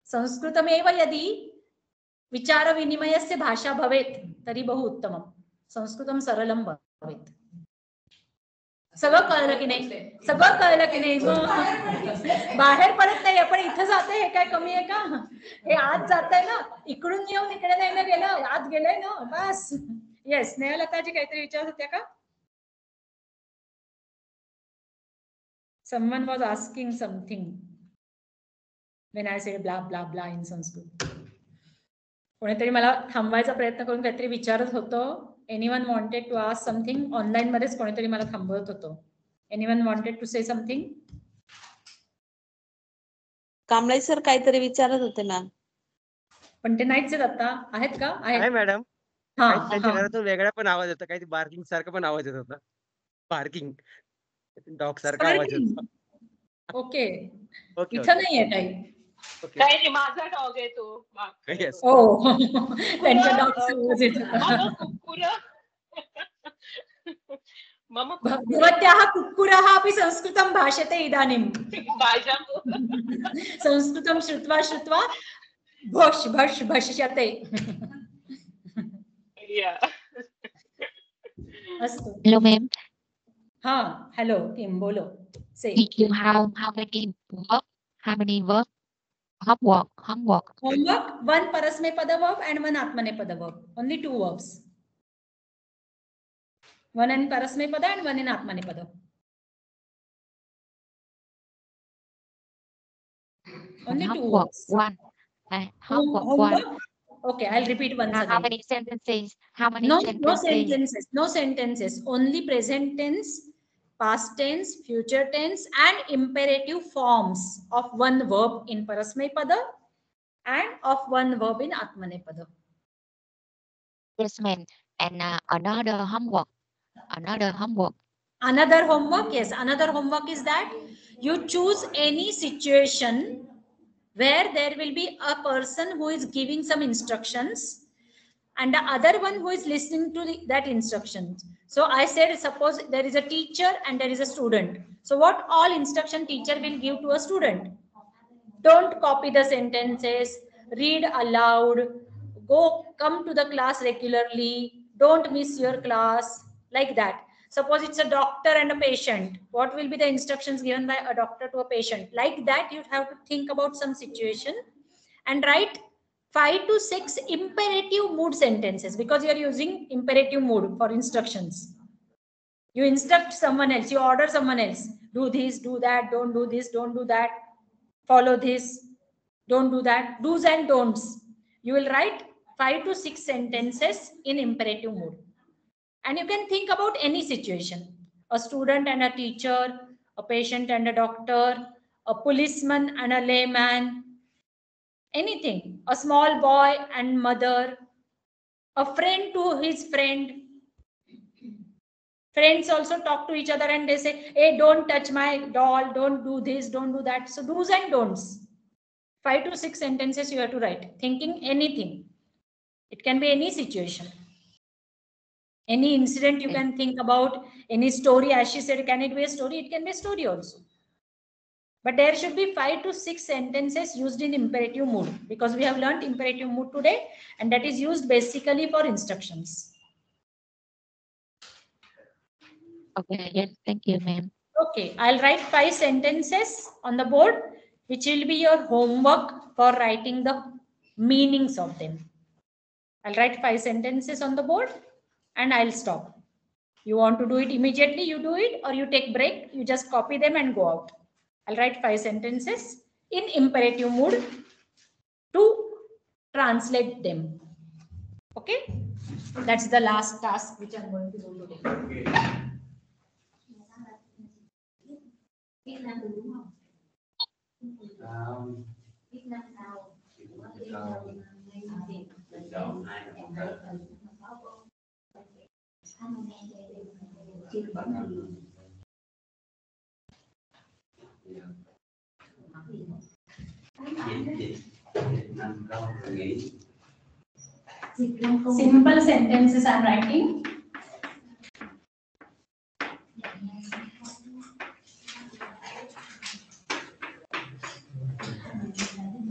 Speaker 8: संस्कृतमेव यदि विचारविनिमयस्य भाषा भवेत् तर्हि बहु उत्तमं. संस्कृतं सरलं भवेत्. सगळं कळलं की नाही? सगळं कळलं की नाही? बाहेर पडत नाही आपण, इथं जातंय. हे काय कमी आहे का? हे आत जातंय ना, इकडून येऊन इकडे नाही ना गेलं, आत गेलंय ना, बस. येस, स्नेहलताजी काहीतरी विचारत होत्या का? Someone was asking something when I said blah blah blah in Sanskrit. कोणीतरी मला थांबवायचा प्रयत्न करून काहीतरी विचारत होतं. Anyone wanted to ask something? Online मध्येच कोणीतरी मला थांबवत होतं. Anyone wanted to say something?
Speaker 9: Kamble sir काहीतरी विचारत होते मॅम.
Speaker 8: पण ते नाहीच आहेत आता. आहेत का?
Speaker 10: आहे मॅडम.
Speaker 8: हां,
Speaker 10: त्यांच्या घरातून वेगळा पण आवाज येतो, काही बार्किंग सारखं पण आवाज येत होता. बार्किंग डॉग सारखा आवाज येतो.
Speaker 8: ओके, इथं नाहीये काही.
Speaker 5: काही नाही, माझा डॉग आहे तो.
Speaker 8: ओ, त्यांच्या डॉगचा आवाज येतो.
Speaker 5: मम
Speaker 8: भवत्याः कुक्कुरः अपि संस्कृतं भाषते इदानीं
Speaker 5: भाषा
Speaker 8: संस्कृतं श्रुत्वा श्रुत्वा भोष् भष् भष्यते
Speaker 5: yeah.
Speaker 8: अस्तु
Speaker 6: Hello, ma'am.
Speaker 8: हाँ हेलो किं बोलो से
Speaker 6: Did you have how many work? How many work? Homework. Homework.
Speaker 8: homework one parasmaipada verb and one atmanepada verb, only two verbs, one in parasmaipada and one in atmanepada, only two
Speaker 6: Homework
Speaker 8: verbs.
Speaker 6: one. Homework one.
Speaker 8: Homework. Okay, I'll repeat once
Speaker 6: How
Speaker 8: again.
Speaker 6: many sentences? How many
Speaker 8: No
Speaker 6: sentences?
Speaker 8: no sentences, only present tense, past tense, future tense and imperative forms of one verb in parasmaipada and of one verb in atmanepada.
Speaker 6: Yes, ma'am. And another homework. Another homework.
Speaker 8: Another homework, yes, another homework is that you choose any situation where there will be a person who is giving some instructions and the other one who is listening to that instruction. So I said, suppose there is a teacher and there is a student. So what all instruction teacher will give to a student? Don't copy the sentences, read aloud, come to the class regularly, don't miss your class, like that. Suppose it's a doctor and a patient. What will be the instructions given by a doctor to a patient? Like that, you have to think about some situation and write 5 to 6 imperative mood sentences because you are using imperative mood for instructions. You instruct someone else, you order someone else, do this, do that, don't do this, don't do that, follow this, don't do that, do's and don'ts. You will write 5 to 6 sentences in imperative mood. And you can think about any situation, a student and a teacher, a patient and a doctor, a policeman and a layman, anything, a small boy and mother, a friend to his friend. Friends also talk to each other and they say, hey, don't touch my doll, don't do this, don't do that. So do's and don'ts. 5 to 6 sentences you have to write, thinking anything. It can be any situation. Any incident you can think about, any story, as she said, can it be a story? It can be a story also. But there should be 5 to 6 sentences used in imperative mood because we have learned imperative mood today and that is used basically for instructions.
Speaker 6: Okay, yes, thank you, ma'am.
Speaker 8: Okay, I'll write 5 sentences on the board, which will be your homework for writing the meanings of them. I'll write 5 sentences on the board and I'll stop. You want to do it immediately, you do it, or you take break, you just copy them and go out. I'll write 5 sentences in imperative mood to translate them. Okay? That's the last task which I'm going to do today.
Speaker 2: Việt Nam được đúng không? Việt Nam nào?
Speaker 8: Simple sentences I'm writing.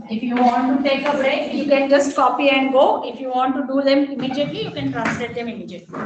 Speaker 8: If you want to take a break, you can just copy and go. If you want to do them immediately, you can translate them immediately.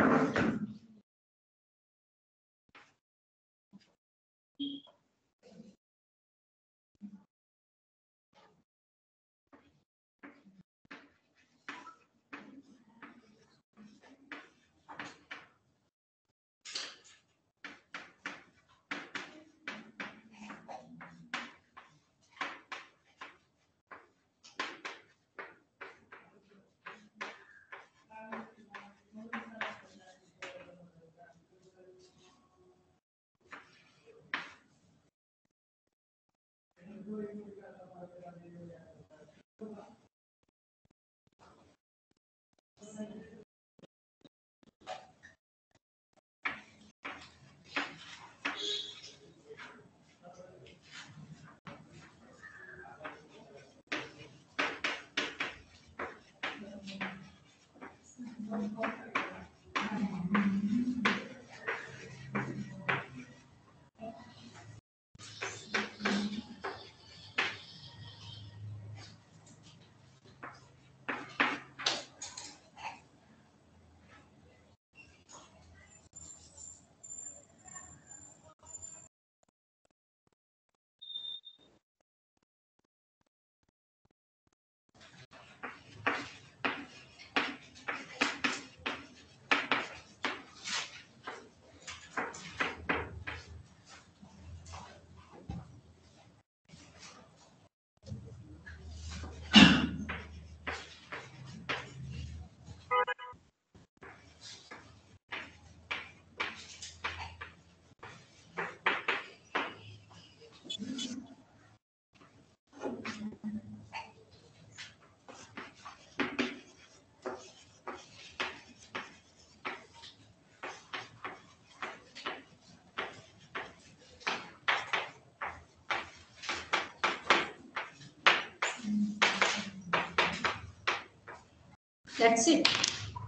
Speaker 1: That's it.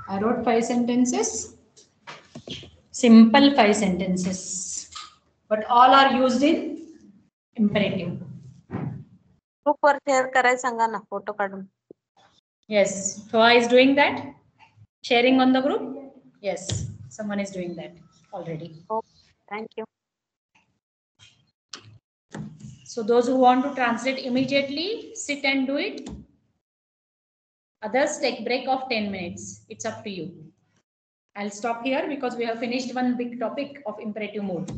Speaker 1: I wrote 5 sentences. Simple 5 sentences. But all are used in imperative.
Speaker 9: ग्रुपवर share करायला सांगा ना photo काढून.
Speaker 1: Yes. Thoa is doing that. Sharing on the group. Yes. Someone is doing that already.
Speaker 9: Thank you.
Speaker 1: So those who want to translate immediately, sit and do it. Others take break of 10 minutes. It's up to you. I'll stop here because we have finished one big topic of imperative mode.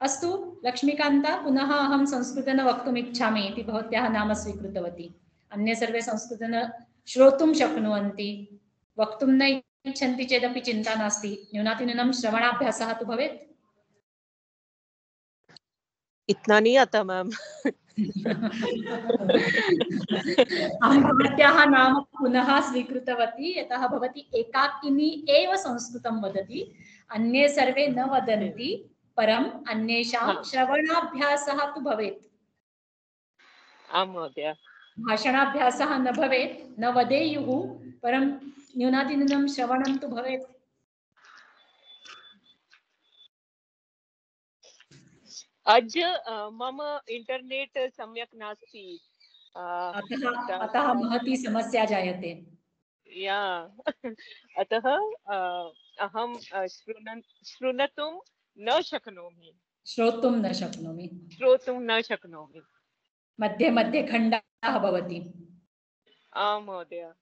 Speaker 1: अस्तु लक्ष्मीकान्ता पुनः अहं संस्कृतेन वक्तुम् इच्छामि इति भवत्याः नाम स्वीकृतवती. अन्ये सर्वे संस्कृतेन श्रोतुं शक्नुवन्ति. वक्तुं न इच्छन्ति चेदपि चिन्ता नास्ति. न्यूनातिन्यूनं श्रवणाभ्यासः तु भवेत्.
Speaker 5: इतना नहीं आता मैम.
Speaker 1: अहं भवत्याः नाम पुनः स्वीकृतवती यतः भवती एकाकिनी एव संस्कृतं वदति. अन्ये सर्वे न वदन्ति. परम अन्येषां श्रवणाभ्यासः तु भवेत्.
Speaker 5: आं महोदय.
Speaker 1: भाषणाभ्यासः न भवेत्. न वदेयुः परं न्यूनातिन्यूनं श्रवणं तु भवेत्.
Speaker 5: अद्य मम इंटरनेट सम्यक् नास्ति.
Speaker 1: अतः महती समस्या जायते.
Speaker 5: या अतः अहं श्रुणोतुं न शक्नोमि.
Speaker 1: श्रोतुं न शक्नोमि.
Speaker 5: श्रोतुं न शक्नोमि.
Speaker 1: मध्ये मध्ये खण्डः भवति.
Speaker 5: आं महोदय.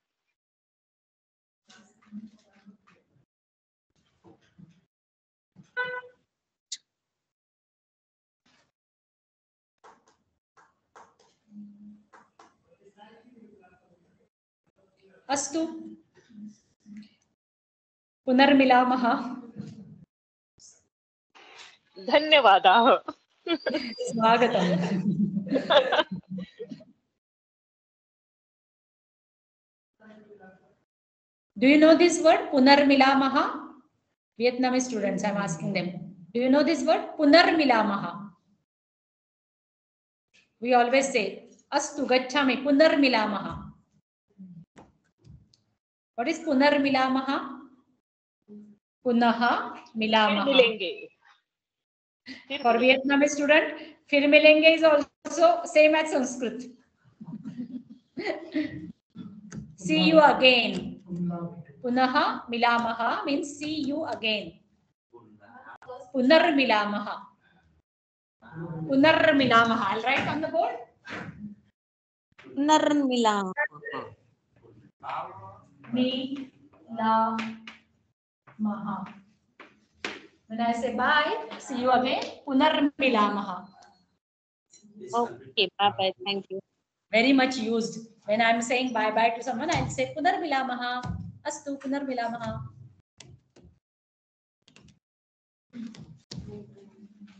Speaker 1: अस्तु पुनर्मिलामः.
Speaker 5: धन्यवादाः.
Speaker 1: स्वागतम्. Do you know this word punarmilamaha? Vietnamese students, I am asking them. Do you know this word punarmilamaha? We always say astu gacchami punarmilamaha. What is punarmilamaha? Punaha milamaha. For Vietnamese student, fir milenge is also same as Sanskrit. See you again. Punaha milamaha means see you again. Punar milamaha. Punar milamaha. I'll write on the board.
Speaker 9: Punar milamaha.
Speaker 1: Milamaha. When I say bye, see you again. Punar milamaha.
Speaker 9: Okay, bye bye. Thank you.
Speaker 1: Very much used. When I'm saying bye bye to someone, I'll say punar milamaha. Astu punar milamaha.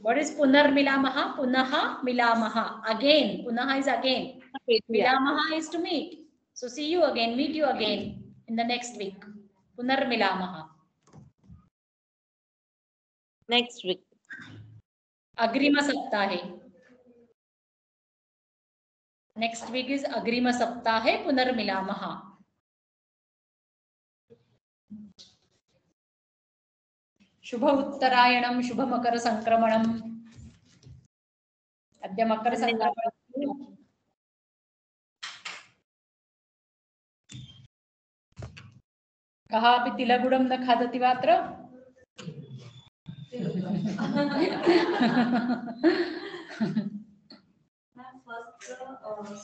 Speaker 1: What is punar milamaha? Punaha milamaha. Again. Punaha is again. Milamaha is to meet. So see you again, meet you again in the next week. Punar milamaha.
Speaker 9: Next week.
Speaker 1: Agrima saptahe. Next week is Agrima saptahe punar milamaha. शुभ उत्तरायणं शुभ मकर संक्रमणम्. अद्य मकर संक्रमणम्. कः अपि तिलगुडं न खादति वा अत्र?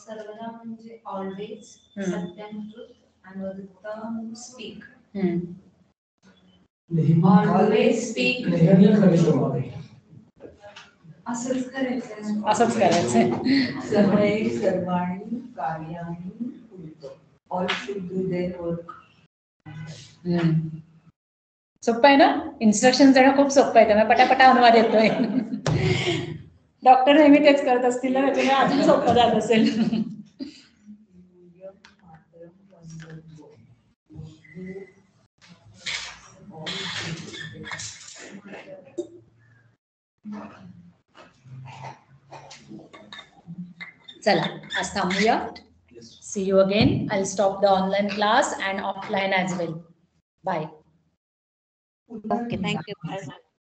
Speaker 4: सर्वदा म्हणजे always सत्य truth and वदतं speak. Always speak. असंच करायचं.
Speaker 1: असंच करायचं.
Speaker 4: सर्वै सर्वाणि कार्याणि कुरुतो. All should do their work.
Speaker 1: सोपं आहे ना. इन्स्ट्रक्शन देणं खूप सोपं आहे. त्यामुळे पटापटा अनुवाद येतोय. डॉक्टर नेहमी तेच करत असतील ना, त्याच्यामुळे अजून सोपं झालं असेल. चला आज थांबूया. See you again. I'll stop the online class and offline as well. Bye.
Speaker 9: Okay thank you.